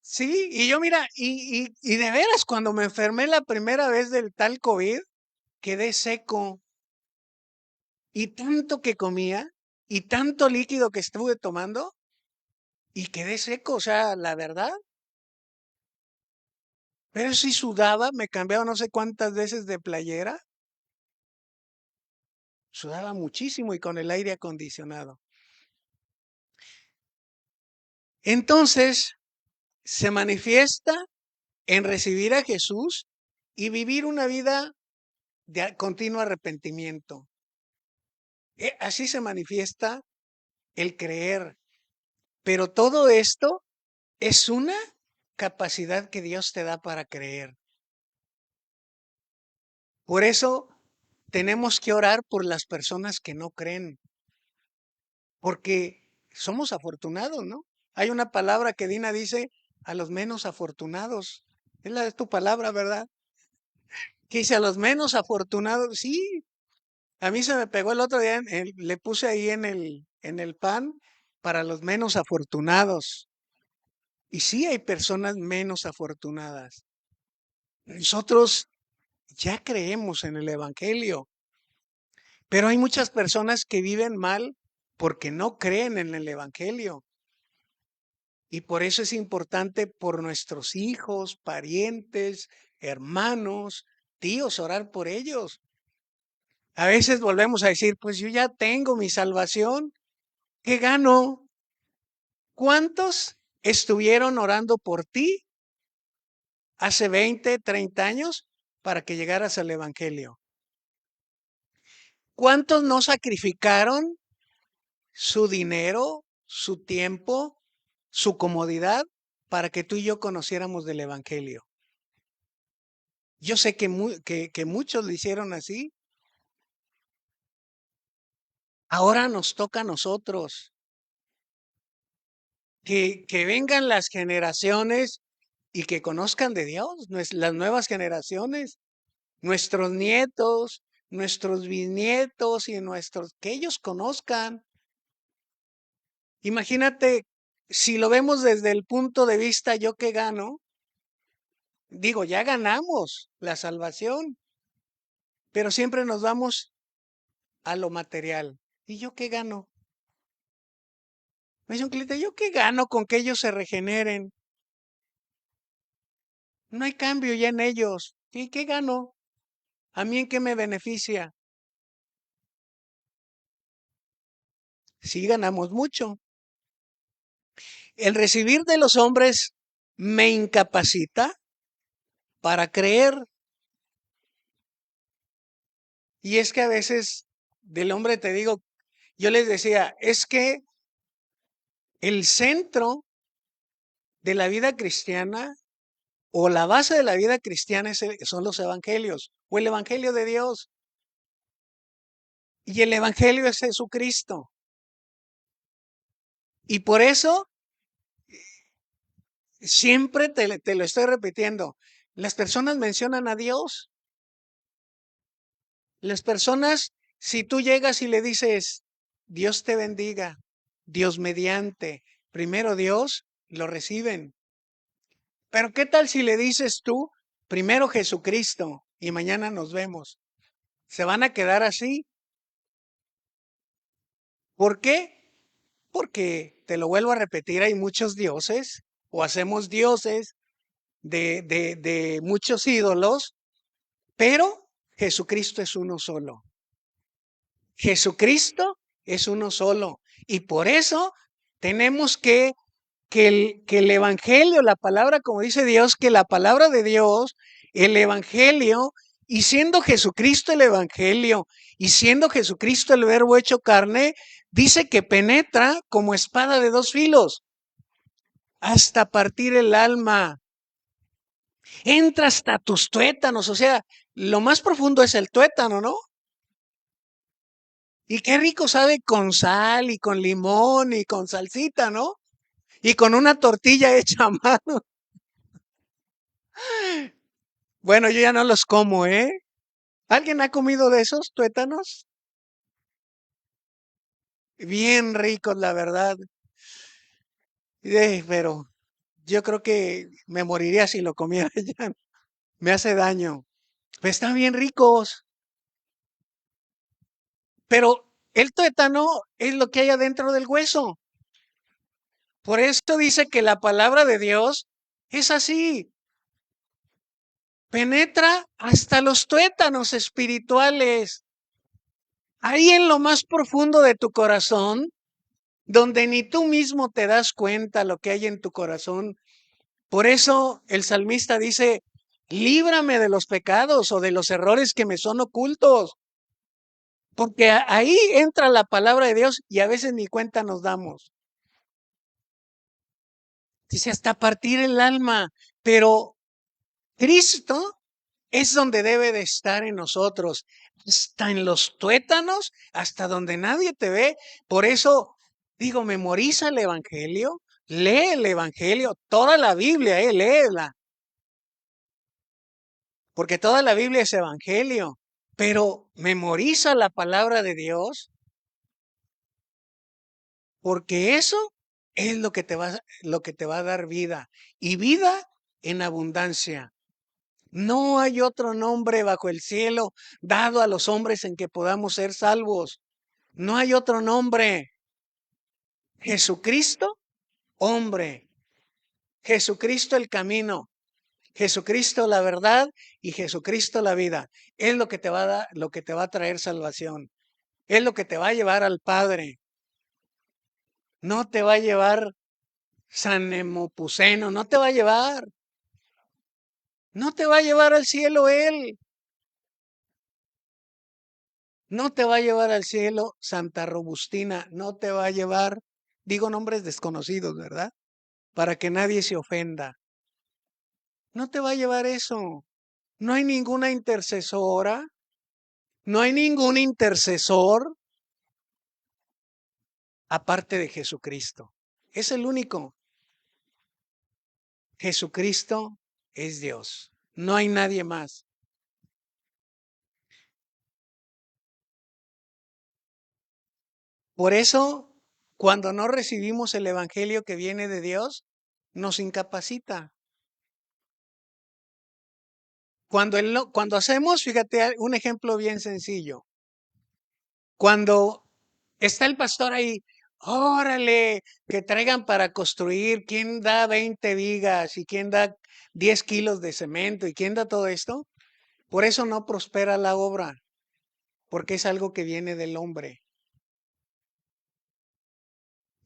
sí. Y yo mira, y de veras, cuando me enfermé la primera vez del tal COVID, quedé seco. Y tanto que comía, y tanto líquido que estuve tomando, y quedé seco, o sea, la verdad. Pero sí sudaba, me cambiaba no sé cuántas veces de playera, sudaba muchísimo y con el aire acondicionado. Entonces, se manifiesta en recibir a Jesús y vivir una vida de continuo arrepentimiento. Así se manifiesta el creer. Pero todo esto es una capacidad que Dios te da para creer. Por eso tenemos que orar por las personas que no creen, porque somos afortunados, ¿no? Hay una palabra que Dina dice a los menos afortunados. Es tu palabra, ¿verdad? Que dice a los menos afortunados. Sí, a mí se me pegó el otro día, le puse ahí en el pan para los menos afortunados. Y sí hay personas menos afortunadas. Nosotros ya creemos en el Evangelio, pero hay muchas personas que viven mal porque no creen en el Evangelio. Y por eso es importante por nuestros hijos, parientes, hermanos, tíos, orar por ellos. A veces volvemos a decir, pues yo ya tengo mi salvación, ¿qué gano? ¿Cuántos estuvieron orando por ti hace 20, 30 años para que llegaras al Evangelio? ¿Cuántos no sacrificaron su dinero, su tiempo, su comodidad para que tú y yo conociéramos del Evangelio? Yo sé que muchos lo hicieron así. Ahora nos toca a nosotros que vengan las generaciones y que conozcan de Dios, las nuevas generaciones, nuestros nietos, nuestros bisnietos y que ellos conozcan. Imagínate, si lo vemos desde el punto de vista yo que gano, digo, ya ganamos la salvación, pero siempre nos vamos a lo material. ¿Y yo qué gano? Me dice un cliente, ¿yo qué gano con que ellos se regeneren? No hay cambio ya en ellos. ¿Y qué gano? ¿A mí en qué me beneficia? Sí ganamos mucho. El recibir de los hombres me incapacita para creer. Y es que a veces del hombre te digo, yo les decía, es que el centro de la vida cristiana o la base de la vida cristiana son los evangelios o el evangelio de Dios. Y el evangelio es Jesucristo. Y por eso siempre te lo estoy repitiendo. Las personas mencionan a Dios. Las personas, si tú llegas y le dices, Dios te bendiga, Dios mediante, primero Dios, lo reciben. Pero ¿qué tal si le dices tú, primero Jesucristo y mañana nos vemos? ¿Se van a quedar así? ¿Por qué? Porque, te lo vuelvo a repetir, hay muchos dioses o hacemos dioses de muchos ídolos, pero Jesucristo es uno solo. Jesucristo es uno solo. Y por eso tenemos que el Evangelio, la palabra, como dice Dios, que la palabra de Dios, el Evangelio, y siendo Jesucristo el Evangelio, y siendo Jesucristo el verbo hecho carne, dice que penetra como espada de dos filos, hasta partir el alma, entra hasta tus tuétanos, o sea, lo más profundo es el tuétano, ¿no? Y qué rico sabe con sal y con limón y con salsita, ¿no? Y con una tortilla hecha a mano. Bueno, yo ya no los como, ¿eh? ¿Alguien ha comido de esos tuétanos? Bien ricos, la verdad. Pero yo creo que me moriría si lo comiera ya. Me hace daño. Pero están bien ricos. Pero el tuétano es lo que hay adentro del hueso. Por eso dice que la palabra de Dios es así. Penetra hasta los tuétanos espirituales. Ahí en lo más profundo de tu corazón, donde ni tú mismo te das cuenta lo que hay en tu corazón. Por eso el salmista dice, líbrame de los pecados o de los errores que me son ocultos, porque ahí entra la palabra de Dios y a veces ni cuenta nos damos. Dice, hasta partir el alma, pero Cristo es donde debe de estar en nosotros, hasta en los tuétanos, hasta donde nadie te ve. Por eso digo, memoriza el Evangelio, lee el Evangelio, toda la Biblia, léela, porque toda la Biblia es Evangelio, pero memoriza la palabra de Dios, porque eso es lo que te va a dar vida y vida en abundancia. No hay otro nombre bajo el cielo dado a los hombres en que podamos ser salvos. No hay otro nombre. Jesucristo, hombre. Jesucristo el camino. Jesucristo la verdad y Jesucristo la vida. Es lo que te va a dar, lo que te va a traer salvación. Es lo que te va a llevar al Padre. No te va a llevar San Nemopuceno, no te va a llevar. No te va a llevar al cielo Él. No te va a llevar al cielo Santa Robustina. No te va a llevar, digo nombres desconocidos, ¿verdad? Para que nadie se ofenda. No te va a llevar eso. No hay ninguna intercesora. No hay ningún intercesor aparte de Jesucristo. Es el único. Jesucristo es Dios. No hay nadie más. Por eso, cuando no recibimos el Evangelio que viene de Dios, nos incapacita. Cuando hacemos, fíjate, un ejemplo bien sencillo. Cuando está el pastor ahí, órale, que traigan para construir, ¿quién da 20 vigas y quién da 10 kilos de cemento y quién da todo esto? Por eso no prospera la obra, porque es algo que viene del hombre.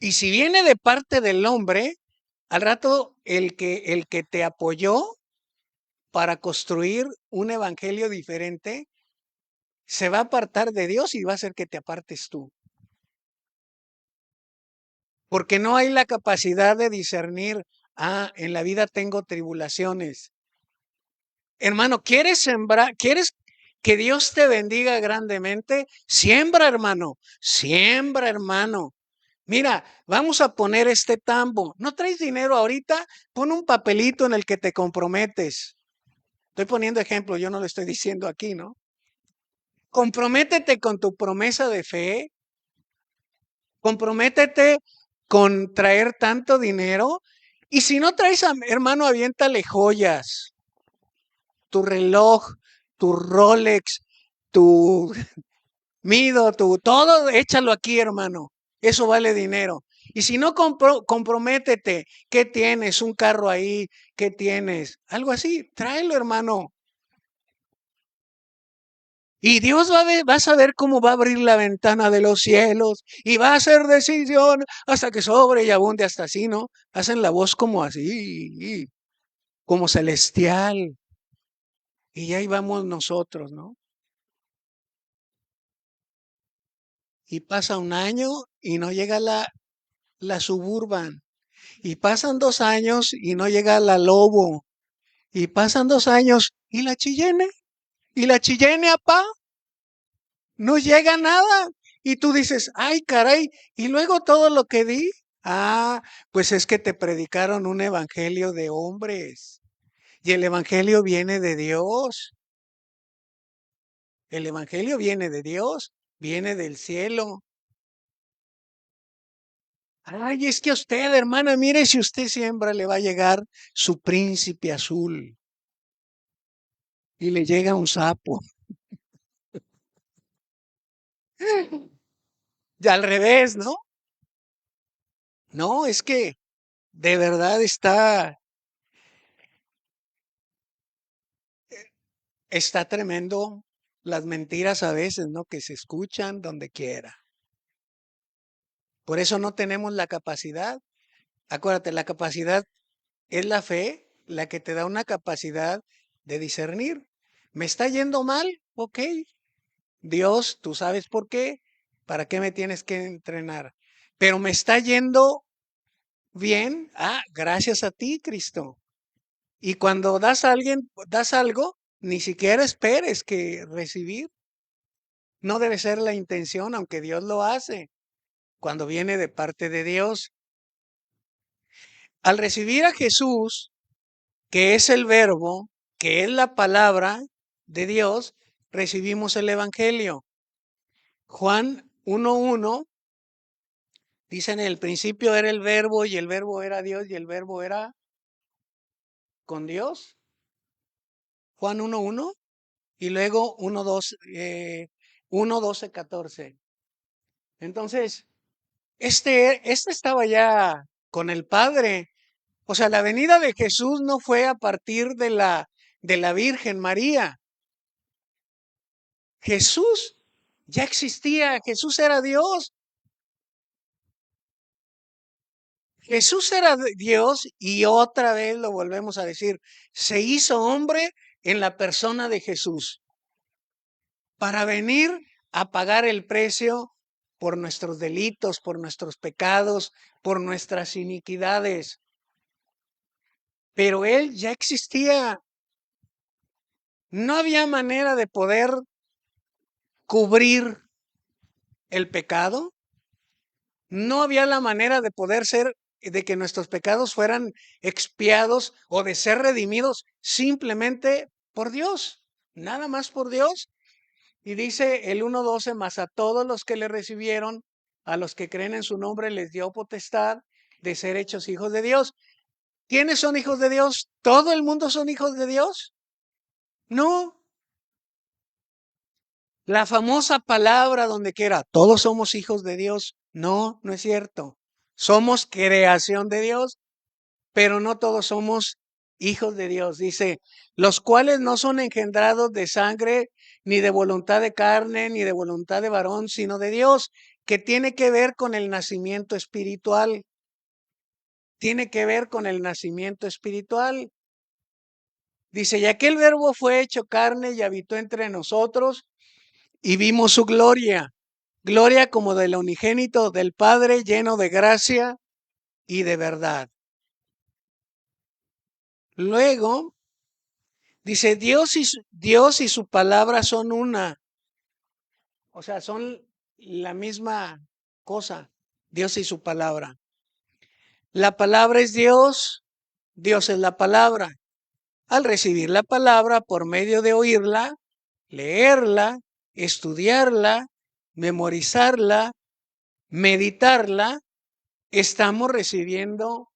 Y si viene de parte del hombre, al rato el que te apoyó para construir un evangelio diferente, se va a apartar de Dios y va a hacer que te apartes tú. Porque no hay la capacidad de discernir, en la vida tengo tribulaciones. Hermano, ¿quieres sembrar? ¿Quieres que Dios te bendiga grandemente? Siembra, hermano. Siembra, hermano. Mira, vamos a poner este tambo. ¿No traes dinero ahorita? Pon un papelito en el que te comprometes. Estoy poniendo ejemplo, yo no lo estoy diciendo aquí, ¿no? Comprométete con tu promesa de fe. Comprométete con traer tanto dinero. Y si no traes, hermano, aviéntale joyas, tu reloj, tu Rolex, tu Mido, tu todo, échalo aquí, hermano. Eso vale dinero. Y si no, comprométete. ¿Qué tienes? Un carro ahí. ¿Qué tienes? Algo así. Tráelo, hermano. Y Dios vas a ver cómo va a abrir la ventana de los cielos y va a hacer decisión hasta que sobre y abunde hasta así, ¿no? Hacen la voz como así, como celestial. Y ahí vamos nosotros, ¿no? Y pasa un año y no llega la Suburban. Y pasan 2 años y no llega la Lobo. Y pasan 2 años y la Chillene. Y la Chillene, apá, no llega nada. Y tú dices, ay, caray, y luego todo lo que di. Ah, pues es que te predicaron un evangelio de hombres. Y el evangelio viene de Dios. El evangelio viene de Dios, viene del cielo. Ay, es que a usted, hermana, mire, si usted siembra, le va a llegar su príncipe azul. Y le llega un sapo. Y al revés, ¿no? No, es que de verdad está tremendo las mentiras a veces, ¿no? Que se escuchan donde quiera. Por eso no tenemos la capacidad. Acuérdate, la capacidad es la fe, la que te da una capacidad de discernir. ¿Me está yendo mal? Ok. Dios, tú sabes por qué. ¿Para qué me tienes que entrenar? Pero me está yendo bien. Ah, gracias a ti, Cristo. Y cuando das a alguien, das algo, ni siquiera esperes que recibir. No debe ser la intención, aunque Dios lo hace, cuando viene de parte de Dios. Al recibir a Jesús, que es el verbo, que es la palabra de Dios, recibimos el Evangelio. Juan 1:1 dice: en el principio era el verbo y el verbo era Dios y el verbo era con Dios. Juan 1:1 y luego 1:12, 14. Entonces, este estaba ya con el Padre, O sea, la venida de Jesús no fue a partir de la Virgen María. Jesús ya existía, Jesús era Dios. Jesús era Dios y otra vez lo volvemos a decir, se hizo hombre en la persona de Jesús para venir a pagar el precio por nuestros delitos, por nuestros pecados, por nuestras iniquidades. Pero Él ya existía. No había manera de poder cubrir el pecado. No había la manera de poder ser, de que nuestros pecados fueran expiados o de ser redimidos simplemente por Dios, nada más por Dios. Y dice el 1:12, más a todos los que le recibieron, a los que creen en su nombre, les dio potestad de ser hechos hijos de Dios. ¿Quiénes son hijos de Dios? ¿Todo el mundo son hijos de Dios? No. La famosa palabra donde quiera, todos somos hijos de Dios. No, no es cierto. Somos creación de Dios, pero no todos somos hijos de Dios. Dice, los cuales no son engendrados de sangre, ni de voluntad de carne, ni de voluntad de varón, sino de Dios, que tiene que ver con el nacimiento espiritual. Tiene que ver con el nacimiento espiritual. Dice, y aquel verbo fue hecho carne y habitó entre nosotros y vimos su gloria. Gloria como del unigénito del Padre, lleno de gracia y de verdad. Luego dice, Dios y su palabra son una. O sea, son la misma cosa, Dios y su palabra. La palabra es Dios, Dios es la palabra. Al recibir la palabra por medio de oírla, leerla, estudiarla, memorizarla, meditarla, estamos recibiendo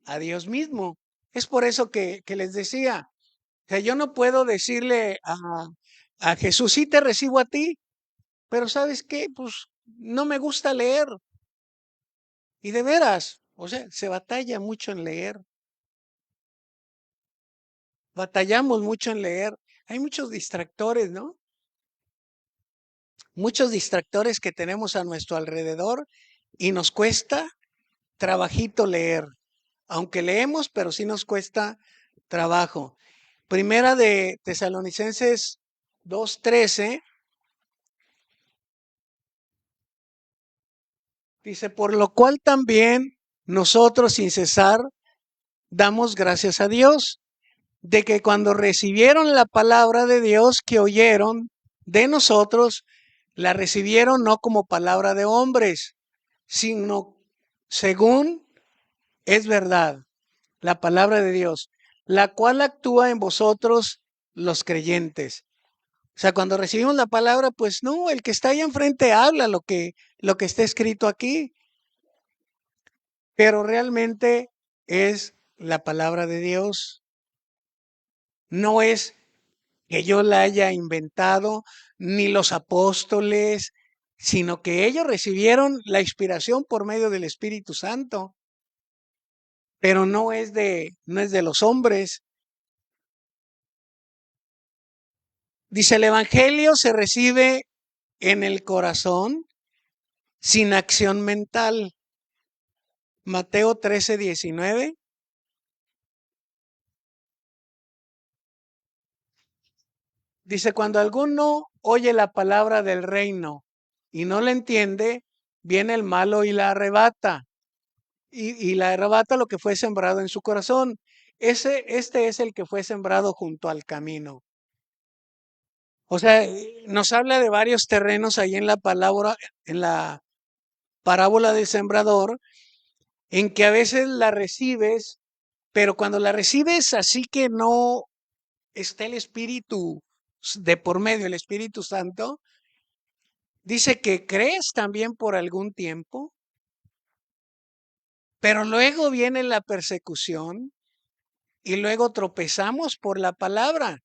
a Dios mismo. Es por eso que les decía, o sea, yo no puedo decirle a Jesús, sí te recibo a ti, pero ¿sabes qué? Pues no me gusta leer. Y de veras, o sea, se batalla mucho en leer. Batallamos mucho en leer. Hay muchos distractores, ¿no? Muchos distractores que tenemos a nuestro alrededor y nos cuesta trabajito leer. Aunque leemos, pero sí nos cuesta trabajo. Primera de Tesalonicenses 2:13 dice, por lo cual también nosotros sin cesar damos gracias a Dios de que cuando recibieron la palabra de Dios que oyeron de nosotros, la recibieron no como palabra de hombres, sino según es verdad, la palabra de Dios, la cual actúa en vosotros los creyentes. O sea, cuando recibimos la palabra, pues no, el que está ahí enfrente habla lo que está escrito aquí, pero realmente es la palabra de Dios. No es que yo la haya inventado, ni los apóstoles, sino que ellos recibieron la inspiración por medio del Espíritu Santo, pero no es de los hombres. Dice, el Evangelio se recibe en el corazón sin acción mental. Mateo 13:19. Dice, cuando alguno oye la palabra del reino y no la entiende, viene el malo y la arrebata. Y la arrebata lo que fue sembrado en su corazón. Este es el que fue sembrado junto al camino. O sea, nos habla de varios terrenos ahí en la palabra, en la parábola del sembrador, en que a veces la recibes, pero cuando la recibes así que no está el Espíritu de por medio, el Espíritu Santo, dice que crees también por algún tiempo, pero luego viene la persecución y luego tropezamos por la palabra.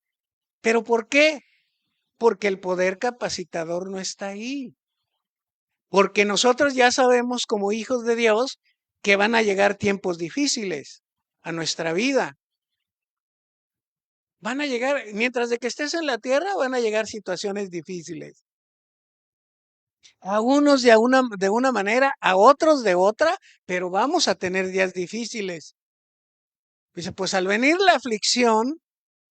¿Pero por qué? Porque el poder capacitador no está ahí. Porque nosotros ya sabemos como hijos de Dios que van a llegar tiempos difíciles. a nuestra vida. Van a llegar, mientras de que estés en la tierra, van a llegar situaciones difíciles. A unos de una manera, a otros de otra, pero vamos a tener días difíciles. Dice, pues al venir la aflicción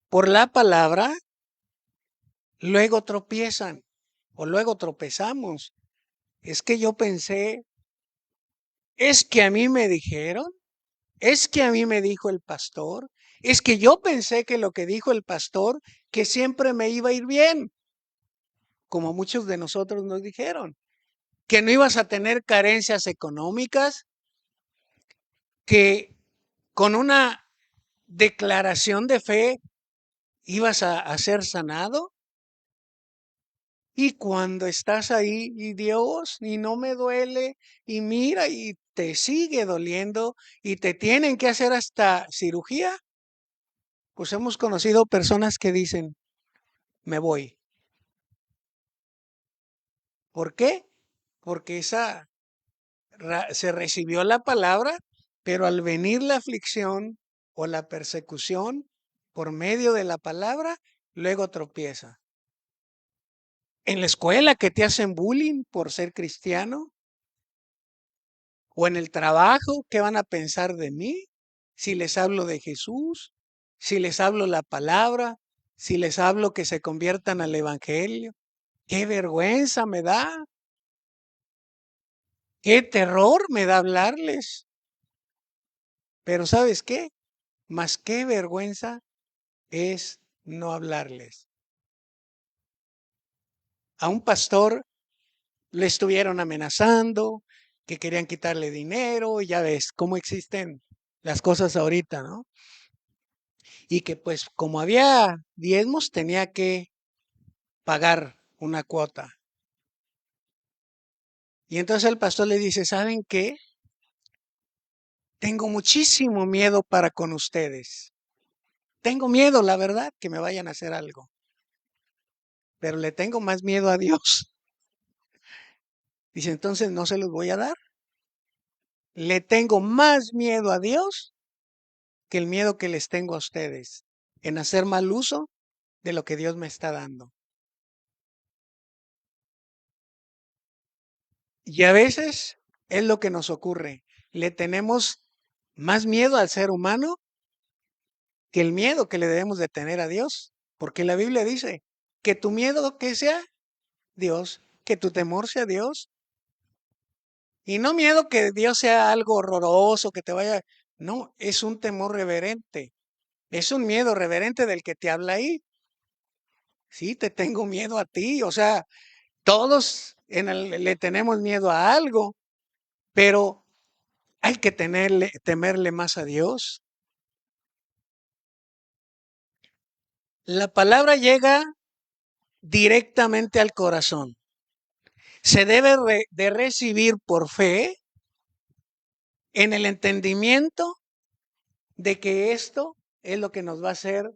por la palabra, luego tropiezan o luego tropezamos. Es que yo pensé, es que a mí me dijeron, es que a mí me dijo el pastor, es que yo pensé que lo que dijo el pastor, que siempre me iba a ir bien, como muchos de nosotros nos dijeron, que no ibas a tener carencias económicas, que con una declaración de fe ibas a ser sanado. Y cuando estás ahí, y Dios, y no me duele, y mira, y te sigue doliendo, y te tienen que hacer hasta cirugía, pues hemos conocido personas que dicen, me voy. ¿Por qué? Porque se recibió la palabra, pero al venir la aflicción o la persecución por medio de la palabra, luego tropieza. En la escuela que te hacen bullying por ser cristiano, o en el trabajo, ¿qué van a pensar de mí? Si les hablo de Jesús, si les hablo la palabra, si les hablo que se conviertan al evangelio. Qué vergüenza me da, qué terror me da hablarles. Pero ¿sabes qué? Más qué vergüenza es no hablarles. A un pastor le estuvieron amenazando, que querían quitarle dinero, ya ves cómo existen las cosas ahorita, ¿no? Y que pues como había diezmos tenía que pagar una cuota. Y entonces el pastor le dice, ¿saben qué? Tengo muchísimo miedo para con ustedes. Tengo miedo, la verdad, que me vayan a hacer algo, pero le tengo más miedo a Dios. Dice, entonces no se los voy a dar. Le tengo más miedo a Dios que el miedo que les tengo a ustedes en hacer mal uso de lo que Dios me está dando. Y a veces es lo que nos ocurre. Le tenemos más miedo al ser humano que el miedo que le debemos de tener a Dios. Porque la Biblia dice que tu miedo que sea Dios, que tu temor sea Dios. Y no miedo que Dios sea algo horroroso, que te vaya. No, es un temor reverente. Es un miedo reverente del que te habla ahí. Sí, te tengo miedo a ti. O sea, todos le tenemos miedo a algo, pero hay que temerle más a Dios. La palabra llega directamente al corazón. Se debe de recibir por fe en el entendimiento de que esto es lo que nos va a hacer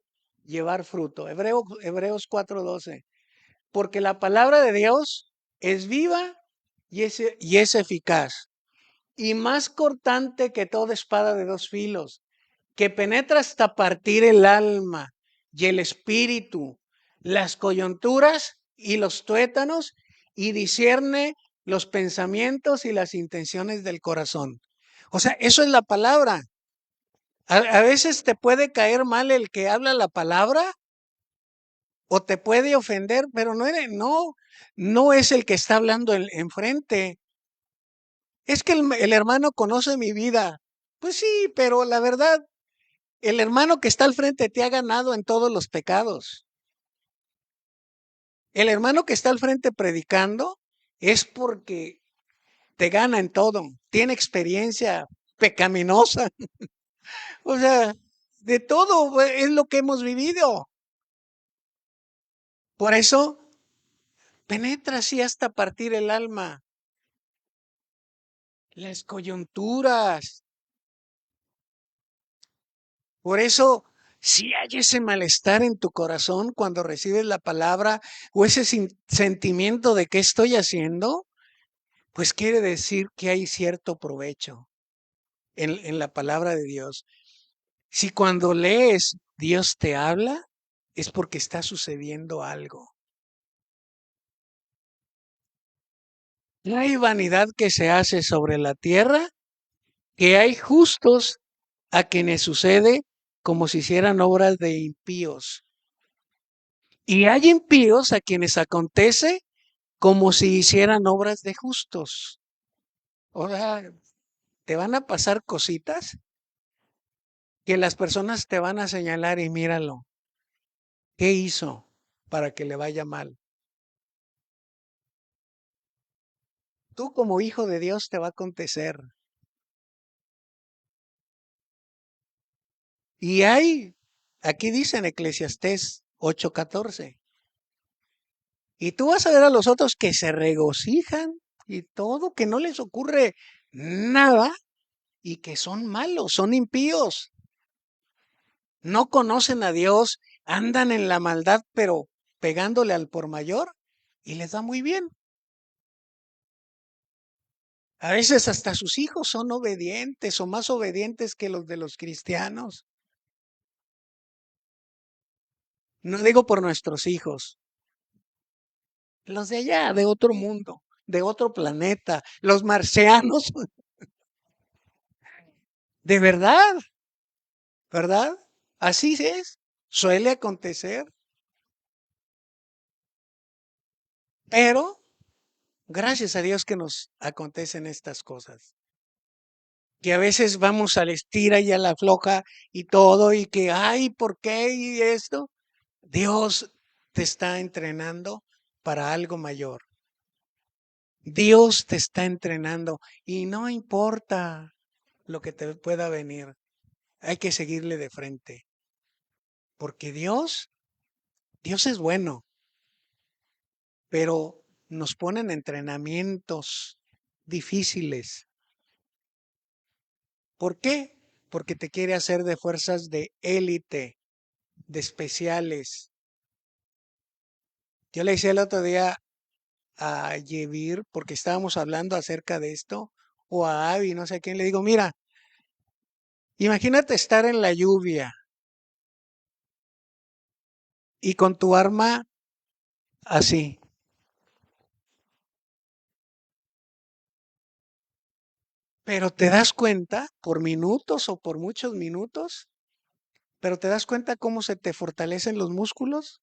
llevar fruto. Hebreos 4:12. Porque la palabra de Dios es viva y es eficaz y más cortante que toda espada de dos filos, que penetra hasta partir el alma y el espíritu, las coyunturas y los tuétanos, y discierne los pensamientos y las intenciones del corazón. O sea, eso es la palabra. A veces te puede caer mal el que habla la palabra o te puede ofender, pero no es el que está hablando enfrente. Es que el hermano conoce mi vida. Pues sí, pero la verdad, el hermano que está al frente te ha ganado en todos los pecados. El hermano que está al frente predicando es porque te gana en todo, tiene experiencia pecaminosa, o sea, de todo es lo que hemos vivido. Por eso penetra así hasta partir el alma, las coyunturas. Por eso, si hay ese malestar en tu corazón cuando recibes la palabra o ese sentimiento de qué estoy haciendo, pues quiere decir que hay cierto provecho en la palabra de Dios. Si cuando lees Dios te habla, es porque está sucediendo algo. No hay vanidad que se hace sobre la tierra, que hay justos a quienes sucede como si hicieran obras de impíos. Y hay impíos a quienes acontece como si hicieran obras de justos. O sea, te van a pasar cositas que las personas te van a señalar y míralo, ¿qué hizo para que le vaya mal? Tú como hijo de Dios te va a acontecer. Y hay, aquí dice en Eclesiastés 8:14, y tú vas a ver a los otros que se regocijan y todo, que no les ocurre nada y que son malos, son impíos, no conocen a Dios, andan en la maldad, pero pegándole al por mayor y les va muy bien. A veces hasta sus hijos son obedientes o más obedientes que los de los cristianos. No digo por nuestros hijos, los de allá, de otro mundo, de otro planeta, los marcianos, de verdad, ¿verdad? Así es, suele acontecer, pero gracias a Dios que nos acontecen estas cosas. Que a veces vamos a la estira y a la floja y todo, y que, ay, ¿por qué? Y esto. Dios te está entrenando para algo mayor. Dios te está entrenando y no importa lo que te pueda venir. Hay que seguirle de frente, porque Dios es bueno, pero nos ponen entrenamientos difíciles. ¿Por qué? Porque te quiere hacer de fuerzas de élite, de especiales. Yo le decía el otro día a Yevir, porque estábamos hablando acerca de esto, o a Avi, no sé a quién, le digo, mira, imagínate estar en la lluvia y con tu arma así, pero te das cuenta por minutos o por muchos minutos, pero te das cuenta cómo se te fortalecen los músculos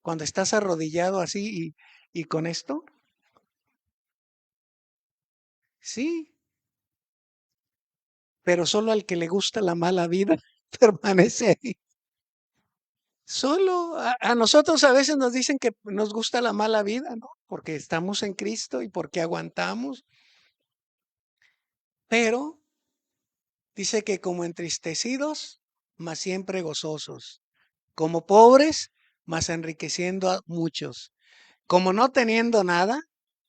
cuando estás arrodillado así y con esto. Sí, pero solo al que le gusta la mala vida permanece ahí. Solo a nosotros a veces nos dicen que nos gusta la mala vida, ¿no? Porque estamos en Cristo y porque aguantamos, pero dice que como entristecidos, mas siempre gozosos, como pobres, mas enriqueciendo a muchos, como no teniendo nada,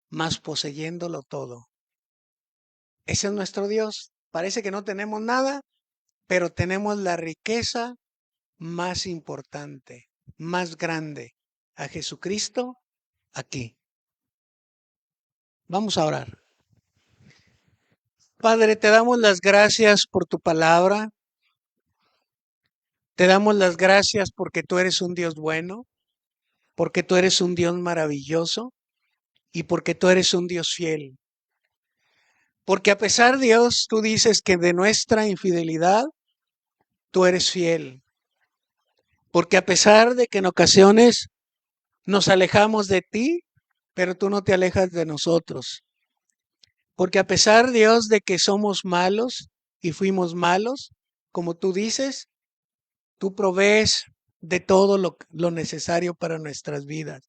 mas poseyéndolo todo. Ese es nuestro Dios. Parece que no tenemos nada, pero tenemos la riqueza más importante, más grande, a Jesucristo aquí. Vamos a orar. Padre, te damos las gracias por tu palabra. Te damos las gracias porque tú eres un Dios bueno, porque tú eres un Dios maravilloso y porque tú eres un Dios fiel. Porque a pesar, Dios, tú dices que de nuestra infidelidad, tú eres fiel. Porque a pesar de que en ocasiones nos alejamos de ti, pero tú no te alejas de nosotros. Porque a pesar, Dios, de que somos malos y fuimos malos, como tú dices, tú provees de todo lo necesario para nuestras vidas.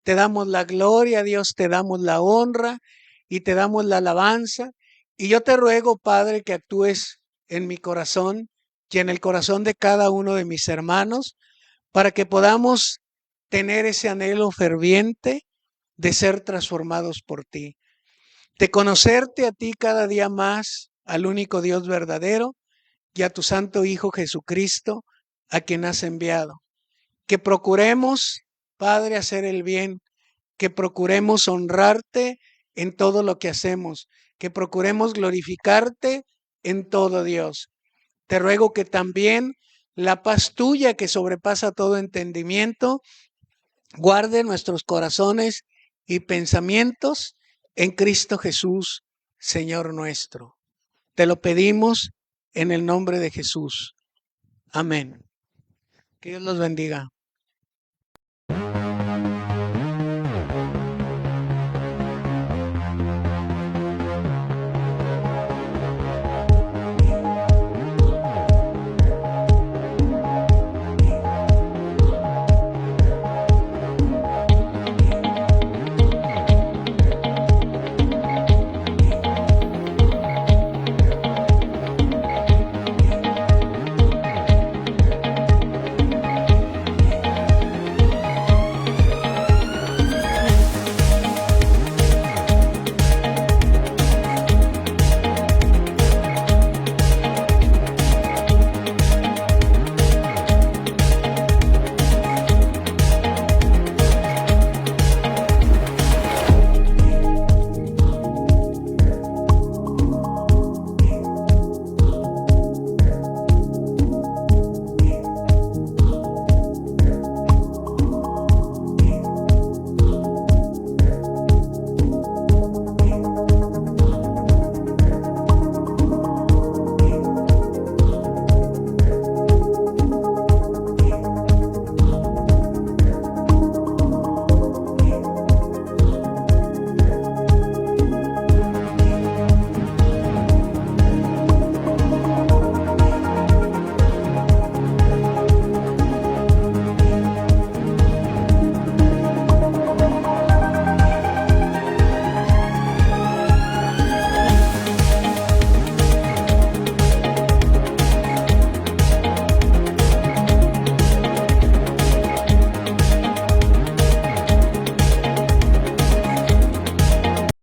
Te damos la gloria, Dios, te damos la honra y te damos la alabanza. Y yo te ruego, Padre, que actúes en mi corazón y en el corazón de cada uno de mis hermanos para que podamos tener ese anhelo ferviente de ser transformados por ti, de conocerte a ti cada día más, al único Dios verdadero y a tu Santo Hijo Jesucristo, a quien has enviado. Que procuremos, Padre, hacer el bien, que procuremos honrarte en todo lo que hacemos, que procuremos glorificarte en todo, Dios. Te ruego que también la paz tuya que sobrepasa todo entendimiento, guarde nuestros corazones y pensamientos en Cristo Jesús, Señor nuestro. Te lo pedimos en el nombre de Jesús. Amén. Que Dios los bendiga.